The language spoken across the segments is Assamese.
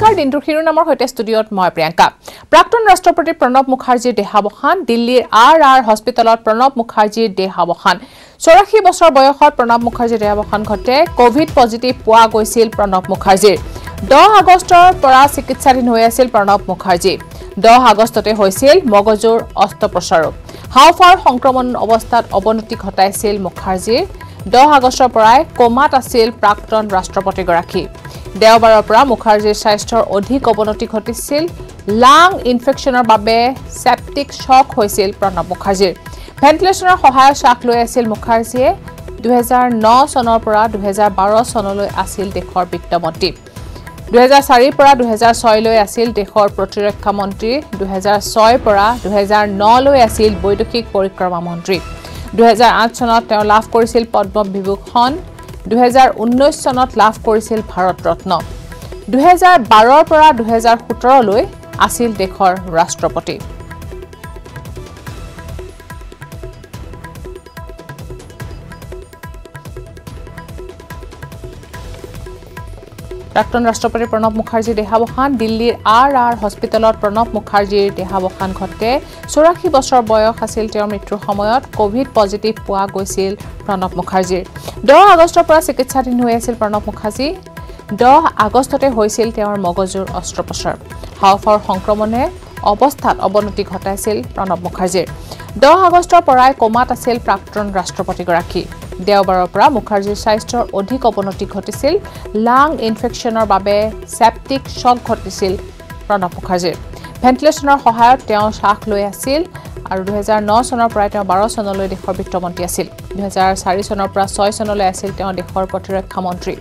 নমস্কাৰ দিনটোৰ শিৰোনামৰ হৈতে ষ্টুডিঅত মই প্ৰিয়ংকা প্ৰাক্তন ৰাষ্ট্ৰপতি প্ৰণৱ মুখাৰ্জীৰ দেহাৱসান দিল্লীৰ আৰ হস্পিটেলত প্ৰণৱ মুখাৰ্জীৰ দেহাৱসান 84 বছৰ বয়সত প্ৰণৱ মুখাৰ্জীৰ দেহাৱসান ঘটে কোভিড পজিটিভ পোৱা গৈছিল প্ৰণৱ মুখাৰ্জীৰ 10 আগষ্টৰ পৰা চিকিৎসাধীন হৈ আছিল প্ৰণৱ মুখাৰ্জী 10 আগষ্টতে হৈছিল মগজুৰ অস্ত্ৰোপচাৰ হাওফাৰ সংক্ৰমণ অৱস্থাত অৱনতি ঘটাইছিল মুখাৰ্জীৰ 10 আগষ্টৰ পৰাই কোমাত আছিল প্ৰাক্তন ৰাষ্ট্ৰপতি গৰাকী দেওবাৰৰ পৰা মুখাৰ্জীৰ স্বাস্থ্যৰ অধিক অৱনতি ঘটিছিল লাং ইনফেকচনৰ বাবে সেপ্টিক শক হৈছিল প্ৰণৱ মুখাৰ্জীৰ ভেন্টিলেশনৰ সহায়ত শ্বাস লৈ আছিল মুখাৰ্জীয়ে 2009 চনৰ পৰা 2012 চনলৈ আছিল দেশৰ বিত্তমন্ত্ৰী 2004 পৰা 2006 লৈ আছিল দেশৰ প্ৰতিৰক্ষা মন্ত্ৰী 2006 পৰা 2009 লৈ আছিল বৈদেশিক পৰিক্ৰমা মন্ত্ৰী 2008 চনত তেওঁ লাভ কৰিছিল পদ্ম বিভূষণ 2019 চনত লাভ কৰিছিল ভাৰত ৰত্ন 2012 পৰা 2017 লৈ আছিল দেশৰ ৰাষ্ট্ৰপতি প্ৰাক্তন ৰাষ্ট্ৰপতি প্ৰণৱ মুখাৰ্জীৰ দেহাৱসান দিল্লীৰ আৰ হস্পিটেলত প্ৰণৱ মুখাৰ্জীৰ দেহাৱসান ঘটে 84 বছৰ বয়স আছিল তেওঁৰ মৃত্যুৰ সময়ত কোভিড পজিটিভ পোৱা গৈছিল প্ৰণৱ মুখাৰ্জীৰ 10 আগষ্টৰ পৰা চিকিৎসাধীন হৈ আছিল প্ৰণৱ মুখাৰ্জী 10 আগষ্টতে হৈছিল তেওঁৰ মগজুৰ অস্ত্ৰোপচাৰ হাওফাৰ সংক্ৰমণে অৱস্থাত অৱনতি ঘটাইছিল প্ৰণৱ মুখাৰ্জীৰ 10 আগষ্টৰ পৰাই কোমাত আছিল প্ৰাক্তন ৰাষ্ট্ৰপতি গৰাকী দেওবাৰৰ পৰা মুখাৰ্জীৰ স্বাস্থ্যৰ অধিক অৱনতি ঘটিছিল লাং ইনফেকচনৰ বাবে সেপ্টিক শক ঘটিছিল প্ৰণৱ মুখাৰ্জীৰ ভেন্টিলেশনৰ সহায়ত তেওঁ শ্বাস লৈ আছিল আৰু 2009 চনৰ পৰা তেওঁ 12 চনলৈ দেশৰ বিত্তমন্ত্ৰী আছিল 2004 চনৰ পৰা 6 চনলৈ আছিল তেওঁ দেশৰ প্ৰতিৰক্ষা মন্ত্ৰী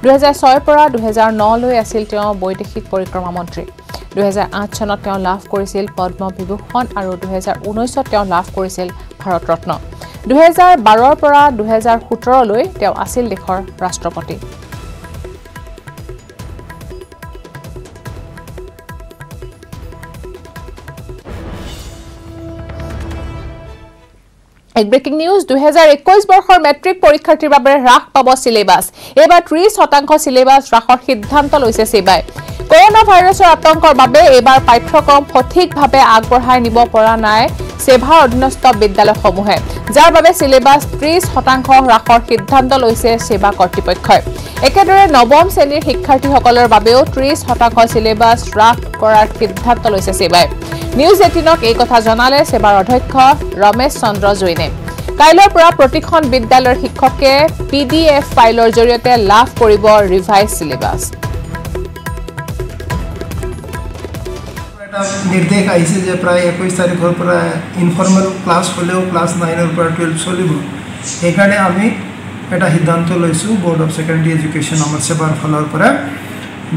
2006 পৰা 2009 লৈ আছিল তেওঁ বৈদেশিক পৰিক্ৰমা মন্ত্ৰী 2008 চনত তেওঁ লাভ কৰিছিল পদ্ম বিভূষণ আৰু 2019 তেওঁ লাভ কৰিছিল ভাৰত ৰত্ন 2012 পৰা 2017 লৈ তেওঁ আছিল দেশৰ ৰাষ্ট্ৰপতি ব্ৰেকিং নিউজ 2021 বৰ্ষৰ মেট্ৰিক পৰীক্ষাৰ্থীৰ বাবে হ্ৰাস পাব সিলেবাস এবাৰ 30% সিলেবাস হ্ৰাসৰ সিদ্ধান্ত লৈছে সেবাই কৰোনা ভাইৰাছৰ আতংকৰ বাবে এবাৰ পাঠ্যক্ৰম সঠিকভাৱে আগবঢ়াই নিব পৰা নাই সেভাৰ অধীনস্থ বিদ্যালয়সমূহে যাৰ বাবে সিলেবাস 30% হ্ৰাসৰ সিদ্ধান্ত লৈছে সেবা কৰ্তৃপক্ষই একেদৰে নৱম শ্ৰেণীৰ শিক্ষাৰ্থীসকলৰ বাবেও 30% সিলেবাস হ্ৰাস কৰাৰ সিদ্ধান্ত লৈছে সেবাই নিউজ 18ক এই কথা জনালে সেবাৰ অধ্যক্ষ ৰমেশ চন্দ্ৰ জৈনে কাইলৰ পৰা প্ৰতিখন বিদ্যালয়ৰ শিক্ষকে পিডিএফ ফাইলৰ জৰিয়তে লাভ কৰিব ৰিভাইজ সিলেবাস निर्देश आइसे जे प्राय 21 तारिखर पर इनफर्मल क्लास हलेও क्लास 9 ৰ পৰা 12 চলিব এইকাৰণে আমি এটা সিদ্ধান্ত লৈছো বোৰ্ড অফ সেকেন্ডাৰী এডুকেশন আমাৰ সেবাৰ ফলৰ পৰা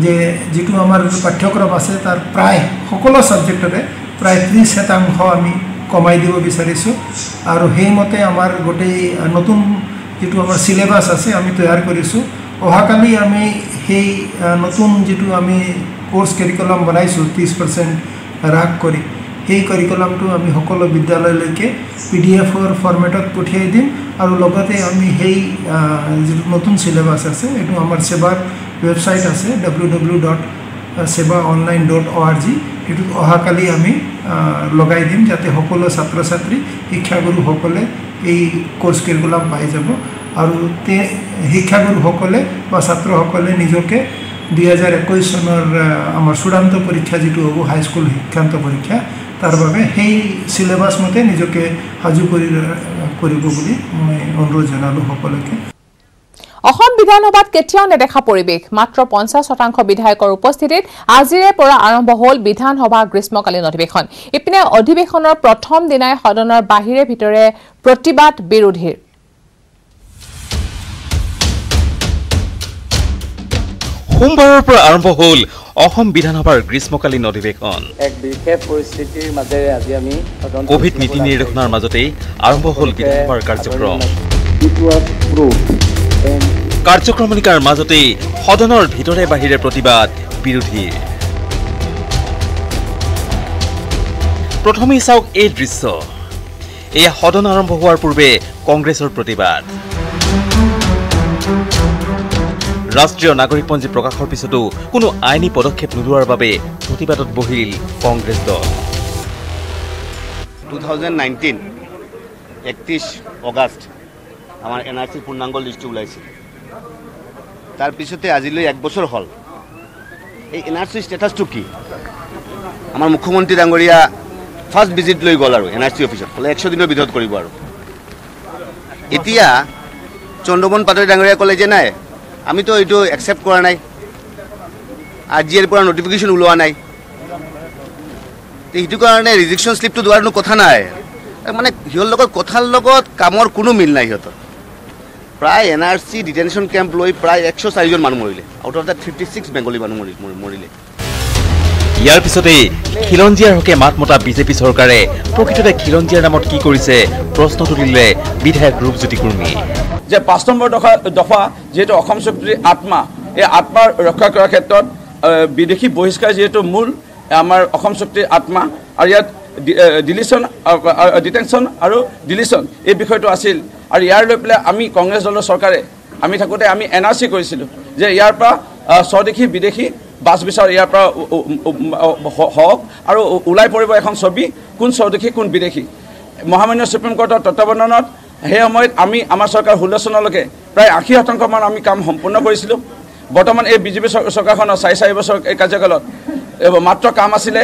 যে যেটো আমাৰ পাঠ্যক্ৰম আছে তাৰ প্ৰায় সকলো সাবজেক্টৰে প্ৰায় 30% আমি কমাই দিব বিচাৰিছো আৰু হেইমতে আমাৰ গোটেই নতুন যেটো আমাৰ সিলেবাস আছে আমি তৈয়াৰ কৰিছো অহাকালি আমি হেই নতুন যেটো আমি কোৰ্স কাৰিকুলাম বনাইছো 30% হ্ৰাস কৰি এই কাৰিকুলামটো আমি সকলো বিদ্যালয়লৈকে পিডিএফৰ ফৰমেটত পঠিয়াই দিম আৰু লগতে আমি হেই যেটো নতুন সিলেবাস আছে এটো আমাৰ সেবাৰ ওয়েবসাইট আছে www.sebaonline.org এটো অহাকালি আমি লগাই দিম যাতে সকলো ছাত্ৰ ছাত্ৰী শিক্ষাগুৰু সকলে এই কোৰ্স কাৰিকুলাম পাই যাব আৰু তে শিক্ষাগুৰু সকলে বা ছাত্ৰ সকলে নিজকে 2021 চনৰ আমাৰ চূড়ান্ত পৰীক্ষা যেটো হ'ব হাই স্কুল শিক্ষান্ত পৰীক্ষা তাৰ বাবে সেই সিলেবাস মতে নিজকে হাজু কৰিব বুলি মই অনুৰোধ জনালো সকলোকে অসম বিধানসভাত কেতিয়াও নেদেখা পৰিবেশ মাত্ৰ 50% বিধায়কৰ উপস্থিতিত আজিৰে পৰা আৰম্ভ হ'ল বিধানসভা গ্ৰীষ্মকালীন অধিৱেশন ইপিনে অধিৱেশনৰ প্ৰথম দিনাই সদনৰ বাহিৰে ভিতৰে প্ৰতিবাদ বিৰোধীৰ সোমবাৰৰ পৰা আৰম্ভ হ'ল অসম বিধানসভাৰ গ্ৰীষ্মকালীন অধিৱেশন এক বিশেষ পৰিস্থিতিৰ মাজেৰে আজি আমি কোভিড নীতি নিৰ্দেশনাৰ মাজতে আৰম্ভ হ'ল বিধানসভাৰ কাৰ্যক্ৰম কাৰ্যক্ৰমণিকাৰ মাজতে সদনৰ ভিতৰে বাহিৰে প্ৰতিবাদ বিৰোধীৰ প্ৰথমে চাওক এই দৃশ্য এয়া সদন আৰম্ভ হোৱাৰ পূৰ্বে কংগ্ৰেছৰ প্ৰতিবাদ ৰাষ্ট্ৰীয় নাগৰিকপঞ্জী প্ৰকাশৰ পিছতো কোনো আইনী পদক্ষেপ নোলোৱাৰ বাবে প্ৰতিবাদত বহিল কংগ্ৰেছ দল 2019 31 আগষ্ট আমাৰ এনআৰসি পূৰ্ণাংগ লিষ্টটো ওলাইছিল তাৰ পিছতে আজিলৈ 1 বছৰ হ'ল এই এনআৰসি ষ্টেটাছটো কি আমাৰ মুখ্যমন্ত্ৰী ডাঙৰীয়া ফাৰ্ষ্ট ভিজিট লৈ গ'ল আৰু এনআৰসি অফিচত ক'লে 100 দিনৰ ভিতৰত কৰিব আৰু এতিয়া চন্দ্ৰমোহন পাটোৱাৰী ডাঙৰীয়া ক'লে যে নাই আমিতো এইটো একচেপ্ট কৰা নাই আজিৰ পৰা নটিফিকেশ্যন ওলোৱা নাই সেইটো কাৰণে ৰিজেকশ্যন স্লিপটো দিয়াৰ কথা নাই মানে সিহঁৰ লগত কথাৰ লগত কামৰ কোনো মিল নাই সিহঁতৰ প্ৰায় এনআৰসি ডিটেনশ্যন কেম্প লৈ প্ৰায় 104 জন মানুহ মৰিলে আউট অফ দ্য 56 বেংগলী মানুহ মৰিলে ইয়াৰ পিছতে খিলঞ্জীয়াৰ হকে মাত মতা বিজেপি চৰকাৰে প্ৰকৃততে খিলঞ্জীয়াৰ নামত কি কৰিছে প্ৰশ্ন তুলিলে বিধায়ক ৰূপজ্যোতি কুৰ্মী যে 5 নম্বৰ দফা যেহেতু অসম চুক্তিৰ আত্মা এই আত্মাৰ ৰক্ষা কৰাৰ ক্ষেত্ৰত বিদেশী বহিষ্কাৰ যেহেতু মূল আমাৰ অসম চুক্তিৰ আত্মা আৰু ইয়াত ডিটেনশ্যন আৰু ডিলিশ্যন এই বিষয়টো আছিল আৰু ইয়াৰ লৈ পেলাই আমি কংগ্ৰেছ দলৰ চৰকাৰে আমি থাকোঁতে আমি এনআৰচি কৰিছিলোঁ যে ইয়াৰ পৰা স্বদেশী বিদেশী বাছ বিচাৰ ইয়াৰ পৰা হওক আৰু ওলাই পৰিব এখন ছবি কোন স্বদেশী কোন বিদেশী মহামান্য সুপ্ৰিম কোৰ্টৰ তত্বাৱধানত সেই সময়ত আমি আমাৰ চৰকাৰ 16 চনলৈকে প্ৰায় 80% মান আমি কাম সম্পূৰ্ণ কৰিছিলোঁ বৰ্তমান এই বিজেপি চৰকাৰখনৰ 4 বছৰ এই কাৰ্যকালত মাত্ৰ কাম আছিলে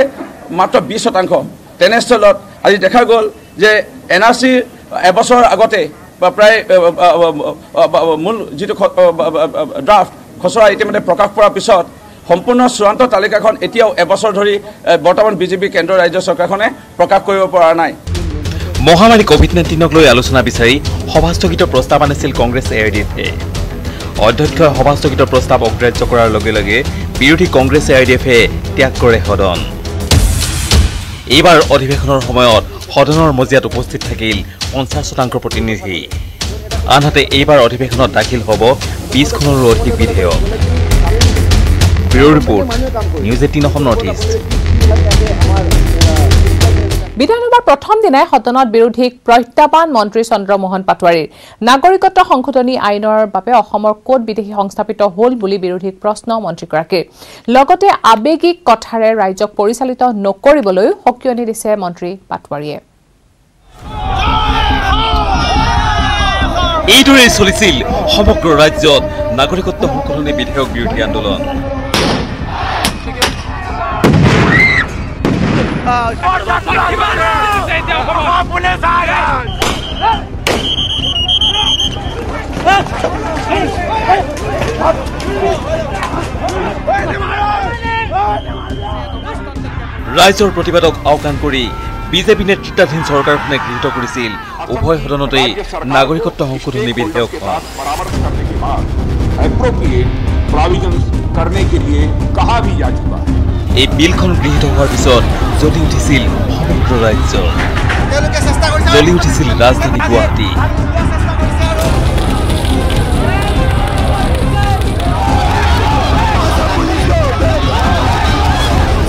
মাত্ৰ 20% তেনেস্থলত আজি দেখা গ'ল যে এনআৰচি এবছৰ আগতে বা প্ৰায় মূল যিটো ড্ৰাফট খচৰা ইতিমধ্যে প্ৰকাশ কৰাৰ পিছত সম্পূৰ্ণ চূড়ান্ত তালিকাখন এতিয়াও এবছৰ ধৰি বৰ্তমান বিজেপি কেন্দ্ৰীয় ৰাজ্য চৰকাৰখনে প্ৰকাশ কৰিব পৰা নাই মহামাৰী কোভিড-19ক লৈ আলোচনা বিচাৰি সভাস্থগিত প্ৰস্তাৱ আনিছিল কংগ্ৰেছ এআইডিএফে অধ্যক্ষই সভাস্থগিত প্ৰস্তাৱ অগ্ৰাহ্য কৰাৰ লগে লগে বিৰোধী কংগ্ৰেছ এআইডিএফে ত্যাগ কৰে সদন এইবাৰ অধিৱেশনৰ সময়ত সদনৰ মজিয়াত উপস্থিত থাকিল 50% প্ৰতিনিধি আনহাতে এইবাৰ অধিৱেশনত দাখিল হ'ব 20খনৰো অধিক বিধেয়ক bureau report news 18 Assam north east বিধানসভাৰ প্ৰথম দিনাই সদনত বিৰোধীক প্ৰত্যাহ্বান মন্ত্ৰী চন্দ্ৰমোহন পাটোৱাৰীৰ নাগৰিকত্ব সংশোধনী আইনৰ বাবে অসমৰ ক'ত বিদেশী সংস্থাপিত হ'ল বুলি বিৰোধীক প্ৰশ্ন মন্ত্ৰীগৰাকীৰ লগতে আবেগিক কথাৰে ৰাজ্যক পৰিচালিত নকৰিবলৈ সকিয়নি দিছে মন্ত্ৰী পাটোৱাৰীয়ে এইদৰে চলিছিল সমগ্ৰ ৰাজ্যত নাগৰিকত্ব সংশোধনী বিধেয়ক বিৰোধী আন্দোলন ৰাইজৰ প্ৰতিবাদক আওকাণ কৰি বিজেপি নেতৃত্বাধীন চৰকাৰখনে গৃহীত কৰিছিল উভয় সদনতেই নাগৰিকত্ব সংশোধনী বিধেয়কখন এই বিলখন গৃহীত হোৱাৰ পিছত জ্বলি উঠিছিল সমগ্ৰ ৰাজ্য জ্বলি উঠিছিল ৰাজধানী গুৱাহাটী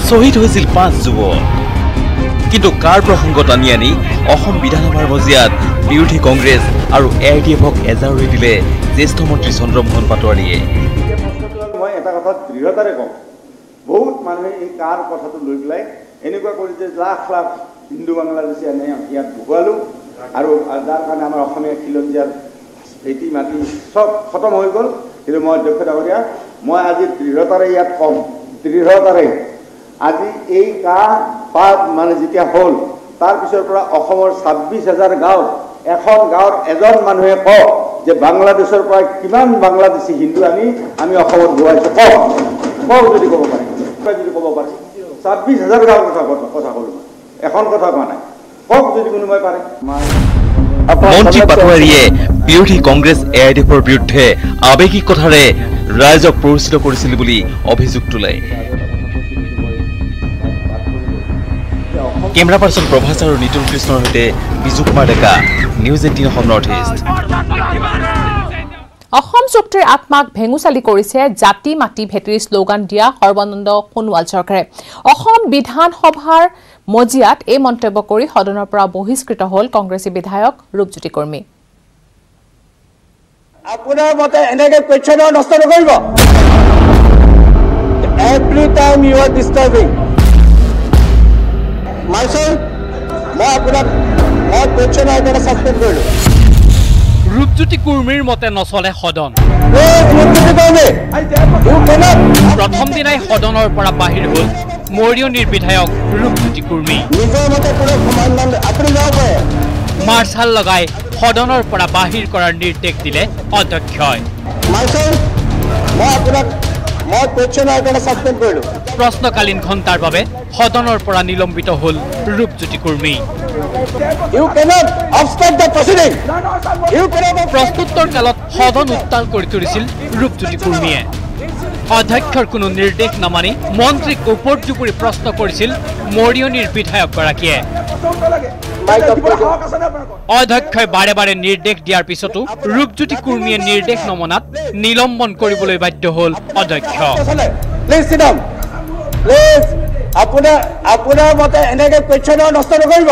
শ্বহীদ হৈছিল 5 যুৱক কিন্তু কাৰ প্ৰসংগ টানি আনি অসম বিধানসভাৰ মজিয়াত বিৰোধী কংগ্ৰেছ আৰু এআইডিএফক এজাউৰি দিলে জ্যেষ্ঠ মন্ত্ৰী চন্দ্ৰমোহন পাটোৱাৰীয়ে মই এটা কথা দৃঢ়তাৰে কওঁ বহুত মানুহে এই কাৰ কথাটো লৈ পেলাই এনেকুৱা কৰিছে লাখ লাখ হিন্দু বাংলাদেশী আনে ইয়াত বহুৱালোঁ আৰু যাৰ কাৰণে আমাৰ অসমীয়া খিলঞ্জীয়াৰ ভেটি মাটি চব খতম হৈ গ'ল কিন্তু মই অধ্যক্ষ ডাঙৰীয়া মই আজি দৃঢ়তাৰে ইয়াত কম দৃঢ়তাৰে আজি এই কাৰ পাত মানে যেতিয়া হ'ল তাৰ পিছৰ পৰা অসমৰ 26,000 গাঁৱত এখন গাঁৱত এজন মানুহে কওক যে বাংলাদেশৰ পৰা কিমান বাংলাদেশী হিন্দু আমি অসমত গোৱাইছোঁ কওক যদি ক'ব পাৰে যদি ক'ব পাৰে 26,000 গাঁৱৰ কথা ক'লোঁ এখন কথা কোৱা নাই কওক যদি কোনোবাই পাৰে মন্ত্ৰী পাটোৱাৰীয়ে বিৰোধী কংগ্ৰেছ এআইডিএফৰ বিৰুদ্ধে আবেগিক কথাৰে ৰাইজক পৰিচিত কৰিছিল বুলি অভিযোগ তোলে কেমেৰা পাৰ্চন প্ৰভাস আৰু নিতুল কৃষ্ণৰ সৈতে Biju Kumar Deka news 18 Assam north east Assam চুক্তিৰ আত্মাক ভেঙুচালি কৰিছে জাতি মাটি ভেটিৰ শ্লোগান দিয়া সৰ্বানন্দ সোণোৱাল চৰকাৰে অসম বিধানসভাৰ মজিয়াত এই মন্তব্য কৰি সদনৰ পৰা বহিষ্কৃত হ'ল কংগ্ৰেছী বিধায়ক ৰূপজ্যোতি কুৰ্মী আপোনাৰ মতে এনেকৈ কোৱেশ্যনৰ নষ্ট নকৰিব every time you are disturbing myself মই আপোনাক মই কোৱেশ্যনৰ এটা সাসপেন্ড কৰিলো ৰূপজ্যোতি কুৰ্মীৰ মতে নচলে সদন প্ৰথম দিনাই সদনৰ পৰা বাহিৰ হ'ল মৰিয়নিৰ বিধায়ক ৰূপজ্যোতি কুৰ্মী মাৰ্শাল লগাই সদনৰ পৰা বাহিৰ কৰাৰ নিৰ্দেশ দিলে অধ্যক্ষই প্ৰশ্নকালীন ঘণ্টাৰ বাবে সদনৰ পৰা নিলম্বিত হ'ল ৰূপজ্যোতি কুৰ্মী প্ৰশ্নোত্তৰ কালত সদন উত্তাল কৰি তুলিছিল ৰূপজ্যোতি কুৰ্মীয়ে অধ্যক্ষৰ কোনো নিৰ্দেশ নামানি মন্ত্ৰীক উপৰ্যুপৰি প্ৰশ্ন কৰিছিল মৰিয়নিৰ বিধায়কগৰাকীয়ে অধ্যক্ষই বাৰে বাৰে নিৰ্দেশ দিয়াৰ পিছতো ৰূপজ্যোতি কুৰ্মীয়ে নিৰ্দেশ নমনাত নিলম্বন কৰিবলৈ বাধ্য হ'ল অধ্যক্ষ আপোনাৰ মতে এনেকৈ কোৱেশ্যনৰ নষ্ট নকৰিব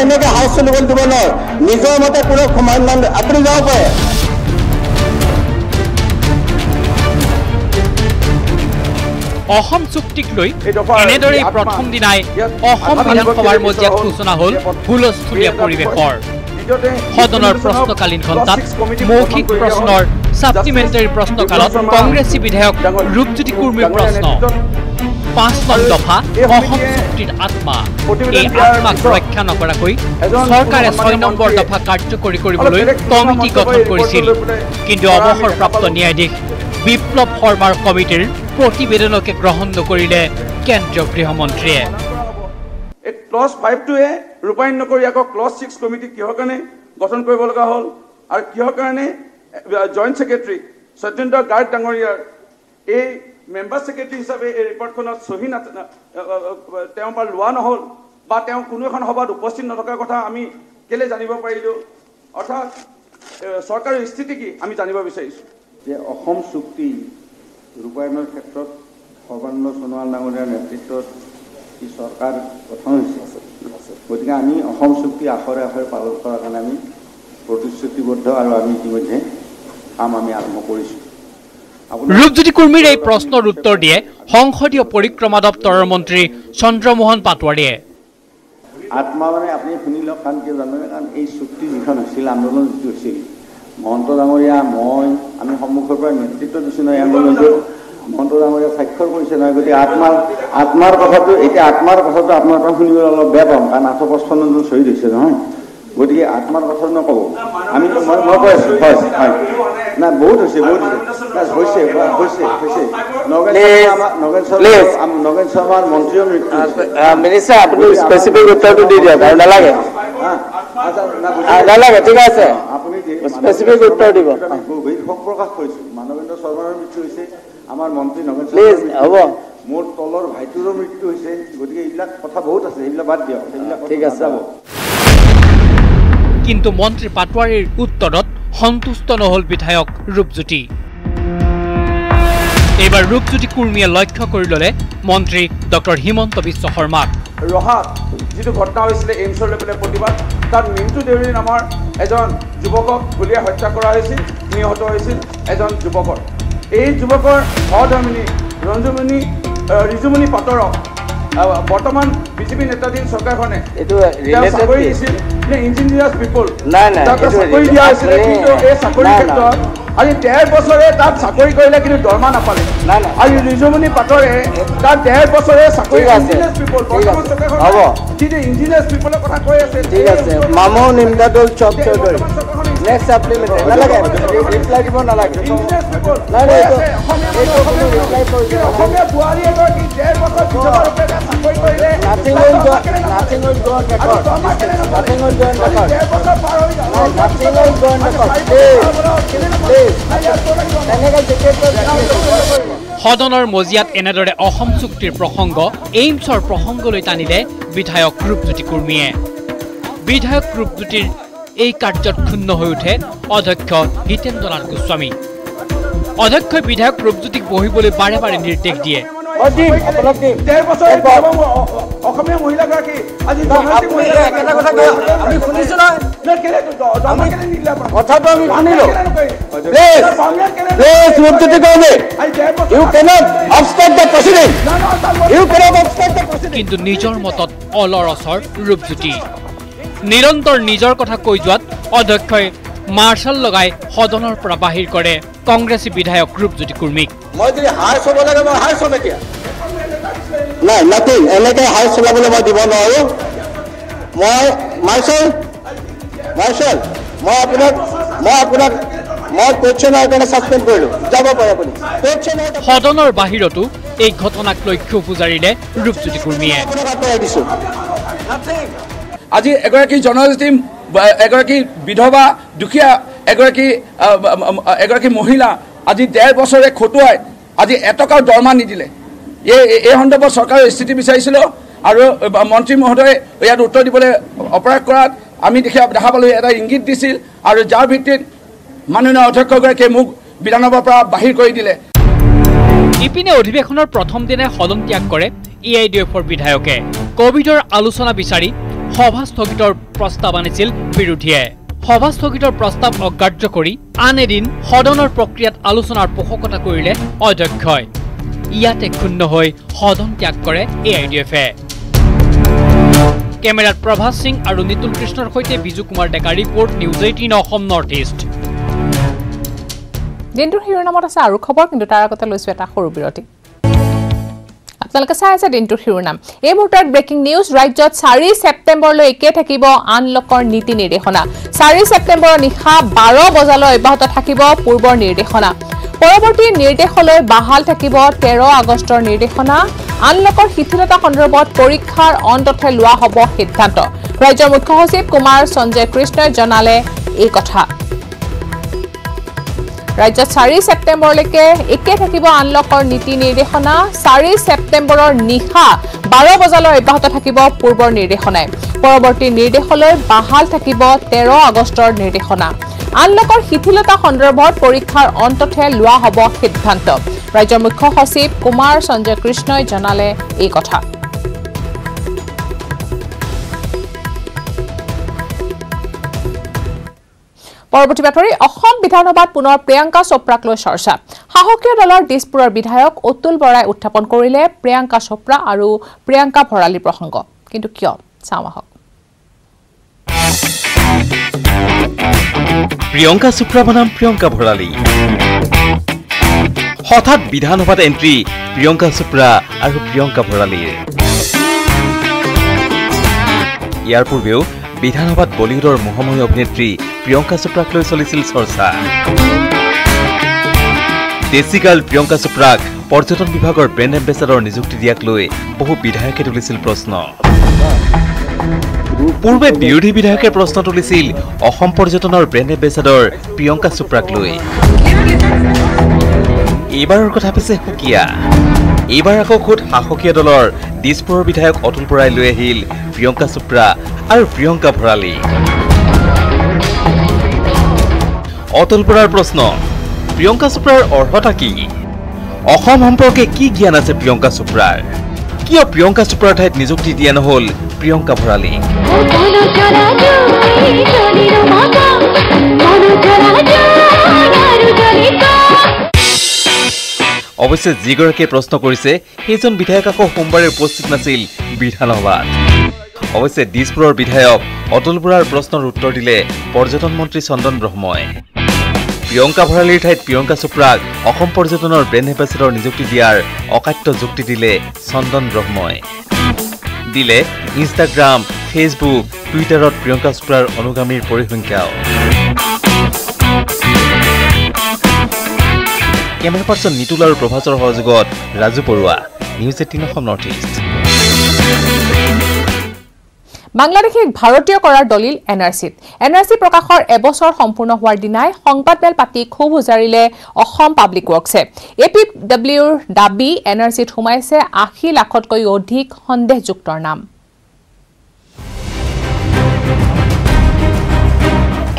এনেকৈ হাউচ চলিবলৈ দিব নহয় নিজৰ মতে কোনো সমাধান আপুনি যাব পাৰে অসম চুক্তিক লৈ এনেদৰেই প্ৰথম দিনাই অসম বিধানসভাৰ মজিয়াত সূচনা হ'ল হুলস্থুলীয়া পৰিৱেশৰ সদনৰ প্ৰশ্নকালীন ঘণ্টাত মৌখিক প্ৰশ্নৰ ছাপ্লিমেণ্টাৰী প্ৰশ্নকালত কংগ্ৰেছী বিধায়ক ৰূপজ্যোতি কুৰ্মীৰ প্ৰশ্ন ৫ নং দফা অসম চুক্তিৰ আত্মা এই আত্মাক ৰক্ষা নকৰাকৈ চৰকাৰে ৬ নম্বৰ দফা কাৰ্যকৰী কৰিবলৈ কমিটি গঠন কৰিছিল কিন্তু অৱসৰপ্ৰাপ্ত ন্যায়াধীশ বিপ্লৱ শৰ্মাৰ কমিটিৰ প্ৰতিবেদনকে গ্ৰহণ নকৰিলে কেন্দ্ৰীয় গৃহমন্ত্ৰীয়ে ক্লজ 5টোৱে ৰূপায়ণ নকৰি আকৌ ক্লজ 6 কমিটি কিহৰ কাৰণে গঠন কৰিব লগা হ'ল আৰু কিহৰ কাৰণে জইণ্ট ছেক্ৰেটাৰী সত্যেন্দ্ৰ গাৰ্গ ডাঙৰীয়াৰ এই মেম্বাৰ ছেক্ৰেটাৰী হিচাপে এই ৰিপৰ্টখনত চহী তেওঁৰ পৰা লোৱা নহ'ল বা তেওঁ কোনো এখন সভাত উপস্থিত নথকাৰ কথা আমি কেলে জানিব পাৰিলোঁ অৰ্থাৎ চৰকাৰৰ স্থিতি কি আমি জানিব বিচাৰিছোঁ যে অসম চুক্তি ৰূপায়ণৰ ক্ষেত্ৰত সৰ্বানন্দ সোণোৱাল ডাঙৰীয়াৰ নেতৃত্বত ই চৰকাৰ গঠন হৈছে গতিকে আমি অসম চুক্তি আখৰে আখৰে পালন কৰাৰ কাৰণে আমি প্ৰতিশ্ৰুতিবদ্ধ আৰু আমি ইতিমধ্যে কাম আমি আৰম্ভ কৰিছোঁ ৰূপজ্যোতি কুৰ্মীৰ এই প্ৰশ্নৰ উত্তৰ দিয়ে সংসদীয় পৰিক্ৰমা দপ্তৰৰ মন্ত্ৰী চন্দ্ৰমোহন পাটোৱাৰীয়ে আত্মা মানে আপুনি শুনি লওক কাৰণ কিয় জানে কাৰণ এই চুক্তি যিখন হৈছিল আন্দোলন যিটো হৈছিল মহন্ত ডাঙৰীয়া মই আমি সন্মুখৰ পৰা নেতৃত্ব দিছোঁ নহয় আন্দোলনটো মহন্ত ডাঙৰীয়া স্বাক্ষৰ কৰিছে নহয় গতিকে আত্মাৰ কথাটো এতিয়া আত্মাৰ কথাটো আপোনাৰ পৰা শুনিবলৈ অলপ বেয়া পাম কাৰণ 855 জন শ্বহীদ হৈছে নহয় গতিকে আত্মাৰ কথা নক'ব আমি মই কৈ আছোঁ হয় হয় না বহুত হৈছে নগেন শৰ্মাৰ মন্ত্ৰীও মৃত্যু মিনিষ্টাৰ আপুনি স্পেচিফিক উত্তৰটো দি দিয়ক আৰু নালাগে নালাগে ঠিক আছে আপুনি স্পেচিফিক উত্তৰ দিব গভীৰ শোক প্ৰকাশ কৰিছোঁ মানৱেন্দ্ৰ শৰ্মাৰ মৃত্যু হৈছে আমাৰ মন্ত্ৰী নগেন প্লিজ হ'ব মোৰ তলৰ ভাইটিৰো মৃত্যু হৈছে গতিকে এইবিলাক কথা বহুত আছে সেইবিলাক বাদ দিয়ক সেইবিলাক ঠিক আছে যাব কিন্তু মন্ত্ৰী পাটোৱাৰীৰ উত্তৰত সন্তুষ্ট নহ'ল বিধায়ক ৰূপজ্যোতি এইবাৰ ৰূপজ্যোতি কুৰ্মীয়ে লক্ষ্য কৰি ল'লে মন্ত্ৰী ডক্টৰ হিমন্ত বিশ্ব শৰ্মাক ৰহাত যিটো ঘটনা হৈছিলে এইমছৰ লৈ পেলাই প্ৰতিবাদ তাত মিণ্টু দেউৰী নামৰ এজন যুৱকক গুলীয়াই হত্যা কৰা হৈছিল নিহত হৈছিল এজন যুৱকৰ এই যুৱকৰ সহধৰ্মিনী ৰিজুমণি পাটৰক বৰ্তমান বিজেপি নেতাধীন চৰকাৰখনে চাকৰি দিছিল ইঞ্জিনিয়াৰ্ছ পিপল চাকৰি দিয়া হৈছিলে কিন্তু এই চাকৰিৰ ক্ষেত্ৰত আজি 13 বছৰে তাত চাকৰি কৰিলে কিন্তু দৰমহা নাপালে আৰু ৰিজুমণি পাটৰে তাত 13 বছৰে চাকৰি ইঞ্জিনিয়াৰ্ছ পিপল বৰ্তমান চৰকাৰখনে ইঞ্জিনিয়াৰ্ছ পিপলৰ কথা কৈ আছে ঠিক আছে মামু নিমদাদুল চক চৌধুৰী নেক্সট সাপ্লিমেণ্টাৰী নালাগে ৰিপ্লাই দিব নালাগে ইঞ্জিনিয়াৰ্ছ পিপল অসমীয়া বোৱাৰী এগৰাকী 13 বছৰ বিধৱাৰূপে চাকৰি কৰিলে nothing will go on record nothing will go on record nothing will go on record please সদনৰ মজিয়াত এনেদৰে অসম চুক্তিৰ প্ৰসংগ এইমছৰ প্ৰসংগলৈ টানিলে বিধায়ক ৰূপজ্যোতি কুৰ্মীয়ে বিধায়ক ৰূপজ্যোতিৰ এই কাৰ্যত ক্ষুণ্ণ হৈ উঠে অধ্যক্ষ হিতেন্দ্ৰ নাথ গোস্বামী অধ্যক্ষই বিধায়ক ৰূপজ্যোতিক বহিবলৈ বাৰে বাৰে নিৰ্দেশ দিয়ে ডেৰ বছৰ অসমীয়া মহিলাগৰাকী আজি আমি শুনিছো কথাটো আমি শুনিলো কিন্তু নিজৰ মতত অলৰচৰ ৰূপজ্যোতি নিৰন্তৰ নিজৰ কথা কৈ যোৱাত অধ্যক্ষই মাৰ্শাল লগাই সদনৰ পৰা বাহিৰ কৰে কংগ্ৰেছী বিধায়ক ৰূপজ্যোতি কুৰ্মীক মই যদি হাই চব লাগে মই হাই চম এতিয়া নাই নাথিং এনেকৈ হাই চলাবলৈ মই দিব নোৱাৰো মই মাৰ্শাল মই কোৱেশ্যনৰ কাৰণে ছাছপেণ্ড কৰিলো যাব পাৰে আপুনি সদনৰ বাহিৰতো এই ঘটনাক লৈ ক্ষোভ উজাৰিলে ৰূপজ্যোতি কুৰ্মীয়ে আজি এগৰাকী জনজাতি এগৰাকী বিধৱা দুখীয়া এগৰাকী মহিলা আজি 1.5 বছৰে খটুৱাই আজি এটকাও দৰমহা নিদিলে এই সন্দৰ্ভত চৰকাৰৰ স্থিতি বিচাৰিছিলোঁ আৰু মন্ত্ৰী মহোদয়ে ইয়াত উত্তৰ দিবলৈ অপৰাধ কৰাত আমি দেখা পালোঁ এটা ইংগিত দিছিল আৰু যাৰ ভিত্তিত মাননীয় অধ্যক্ষগৰাকীয়ে মোক বিধানসভাৰ পৰা বাহিৰ কৰি দিলে ইপিনে অধিৱেশনৰ প্ৰথম দিনাই সদন ত্যাগ কৰে EIDFৰ বিধায়কে কোভিডৰ আলোচনা বিচাৰি সভা স্থগিতৰ প্ৰস্তাৱ আনিছিল বিৰোধীয়ে সভা স্থগিতৰ প্ৰস্তাৱ অগ্ৰাহ্য কৰি আন এদিন সদনৰ প্ৰক্ৰিয়াত আলোচনাৰ পোষকতা কৰিলে অধ্যক্ষই ইয়াতে ক্ষুণ্ণ হৈ সদন ত্যাগ কৰে EIDFে কেমেৰাত প্ৰভাস সিং আৰু নিতুল কৃষ্ণৰ সৈতে Biju Kumar Deka report news 18 Assam north east দিনটোৰ শিৰোনামত আছে আৰু খবৰ কিন্তু তাৰ আগতে লৈছো এটা সৰু বিৰতি আপোনালোকে চাই আছে দিনটোৰ শিৰোনাম এই মুহূৰ্তত ব্ৰেকিং নিউজ ৰাজ্যত 4 ছেপ্টেম্বৰলৈ একে থাকিব আনলকৰ নীতি নিৰ্দেশনা 4 ছেপ্টেম্বৰৰ নিশা 12 বজালৈ অব্যাহত থাকিব পূৰ্বৰ নিৰ্দেশনা পৰৱৰ্তী নিৰ্দেশলৈ বাহাল থাকিব 13 আগষ্টৰ নিৰ্দেশনা আনলকৰ শিথিলতা সন্দৰ্ভত পৰীক্ষাৰ অন্ততহে লোৱা হ'ব সিদ্ধান্ত ৰাজ্যৰ মুখ্য সচিব কুমাৰ সঞ্জয় কৃষ্ণই জনালে এই কথা ৰাজ্যত 4 ছেপ্টেম্বৰলৈকে একে থাকিব আনলকৰ নীতি নিৰ্দেশনা 4 ছেপ্টেম্বৰৰ নিশা 12 বজালৈ অব্যাহত থাকিব পূৰ্বৰ নিৰ্দেশনাই পৰৱৰ্তী নিৰ্দেশলৈ বাহাল থাকিব 13 আগষ্টৰ নিৰ্দেশনা আনলকৰ শিথিলতা সন্দৰ্ভত পৰীক্ষাৰ অন্ততহে লোৱা হ'ব সিদ্ধান্ত ৰাজ্যৰ মুখ্য সচিব কুমাৰ সঞ্জয় কৃষ্ণই জনালে এই কথা পৰৱৰ্তী বাতৰি অসম বিধানসভাত পুনৰ প্ৰিয়ংকা চোপ্ৰাক লৈ চৰ্চা সাহসীয় দলৰ দিছপুৰৰ বিধায়ক অতুল বৰাই উত্থাপন কৰিলে প্ৰিয়ংকা চোপ্ৰা আৰু প্ৰিয়ংকা ভৰালীৰ প্ৰসংগ কিন্তু কিয় চাওঁ আহক প্ৰিয়ংকা চোপ্ৰা বনাম প্ৰিয়ংকা ভৰালী হঠাৎ বিধানসভাত এন্ট্ৰি প্ৰিয়ংকা চোপ্ৰা আৰু প্ৰিয়ংকা ভৰালীৰ ইয়াৰ পূৰ্বেও বিধানসভাত বলিউডৰ মহামহী অভিনেত্ৰী প্ৰিয়ংকা চোপ্ৰাক লৈ চলিছিল চৰ্চা দেশী গাৰ্ল প্ৰিয়ংকা চোপ্ৰাক পৰ্যটন বিভাগৰ ব্ৰেণ্ড এম্বেচাডৰ নিযুক্তি দিয়াক লৈ বহু বিধায়কে তুলিছিল প্ৰশ্ন পূৰ্বে বিৰোধী বিধায়কে প্ৰশ্ন তুলিছিল অসম পৰ্যটনৰ ব্ৰেণ্ড এম্বেচাডৰ প্ৰিয়ংকা চোপ্ৰাক লৈ এইবাৰৰ কথা পিছে সুকীয়া এইবাৰ আকৌ খুদ সাহসীয় দলৰ দিছপুৰৰ বিধায়ক অতুল বৰাই লৈ আহিল প্ৰিয়ংকা চোপ্ৰা আৰু প্ৰিয়ংকা ভৰালী অতুল বৰাৰ প্ৰশ্ন প্ৰিয়ংকা চোপ্ৰাৰ অৰ্হতা কি অসম সম্পৰ্কে কি জ্ঞান আছে প্ৰিয়ংকা চোপ্ৰাৰ কিয় প্ৰিয়ংকা চোপ্ৰাৰ ঠাইত নিযুক্তি দিয়া নহল প্ৰিয়ংকা ভৰালী অৱশ্যে যিগৰাকীয়ে প্ৰশ্ন কৰিছে সেইজন বিধায়ক আকৌ সোমবাৰে উপস্থিত নাছিল বিধানসভাত অৱশ্যে দিছপুৰৰ বিধায়ক অতুল বৰাৰ প্ৰশ্নৰ উত্তৰ দিলে পৰ্যটন মন্ত্ৰী চন্দন ব্ৰহ্মই প্ৰিয়ংকা ভৰালীৰ ঠাইত প্ৰিয়ংকা চোপ্ৰাক অসম পৰ্যটনৰ ব্ৰেণ্ড এম্বেচাডৰ নিযুক্তি দিয়াৰ অকাট্য যুক্তি দিলে চন্দন ব্ৰহ্মই দিলে ইনষ্টাগ্ৰাম ফেচবুক টুইটাৰত প্ৰিয়ংকা চোপ্ৰাৰ অনুগামীৰ পৰিসংখ্যাও কেমেৰা পাৰ্চন নিতুল আৰু প্ৰভাসৰ সহযোগত Raju Baruah news 18 Assam north east বাংলাদেশে ভাৰতীয় কৰাৰ দলিল এনআৰসি প্ৰকাশৰ এবছৰ সম্পূৰ্ণ হোৱাৰ দিনাই সংবাদমেল পাতি খুব উজাৰিলে অসম পাব্লিক ৱৰ্কছে এপিডব্লিউৰ দাবী এনআৰসিত সোমাইছে 80 লাখতকৈ অধিক সন্দেহযুক্তৰ নাম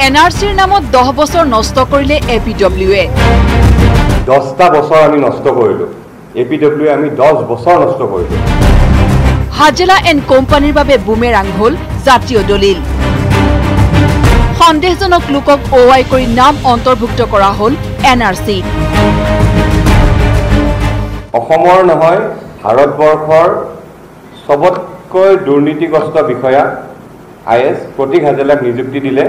এনআৰসিৰ নামত 10 বছৰ নষ্ট কৰিলে এপিডব্লিউয়ে 10টা বছৰ আমি নষ্ট কৰিলো APW আমি 10 বছৰ নষ্ট কৰিলো। হাজেলা এণ্ড কোম্পানীৰ বাবে বুমেৰাং হ'ল জাতীয় দলিল। সন্দেহজনক লোকক OI কৰি নাম অন্তৰ্ভুক্ত কৰা হ'ল NRC। অসমৰ নহয় ভাৰতবৰ্ষৰ সবতকৈ দুৰ্নীতিগ্ৰস্ত বিষয়া IS প্ৰতীক হাজেলাক নিযুক্তি দিলে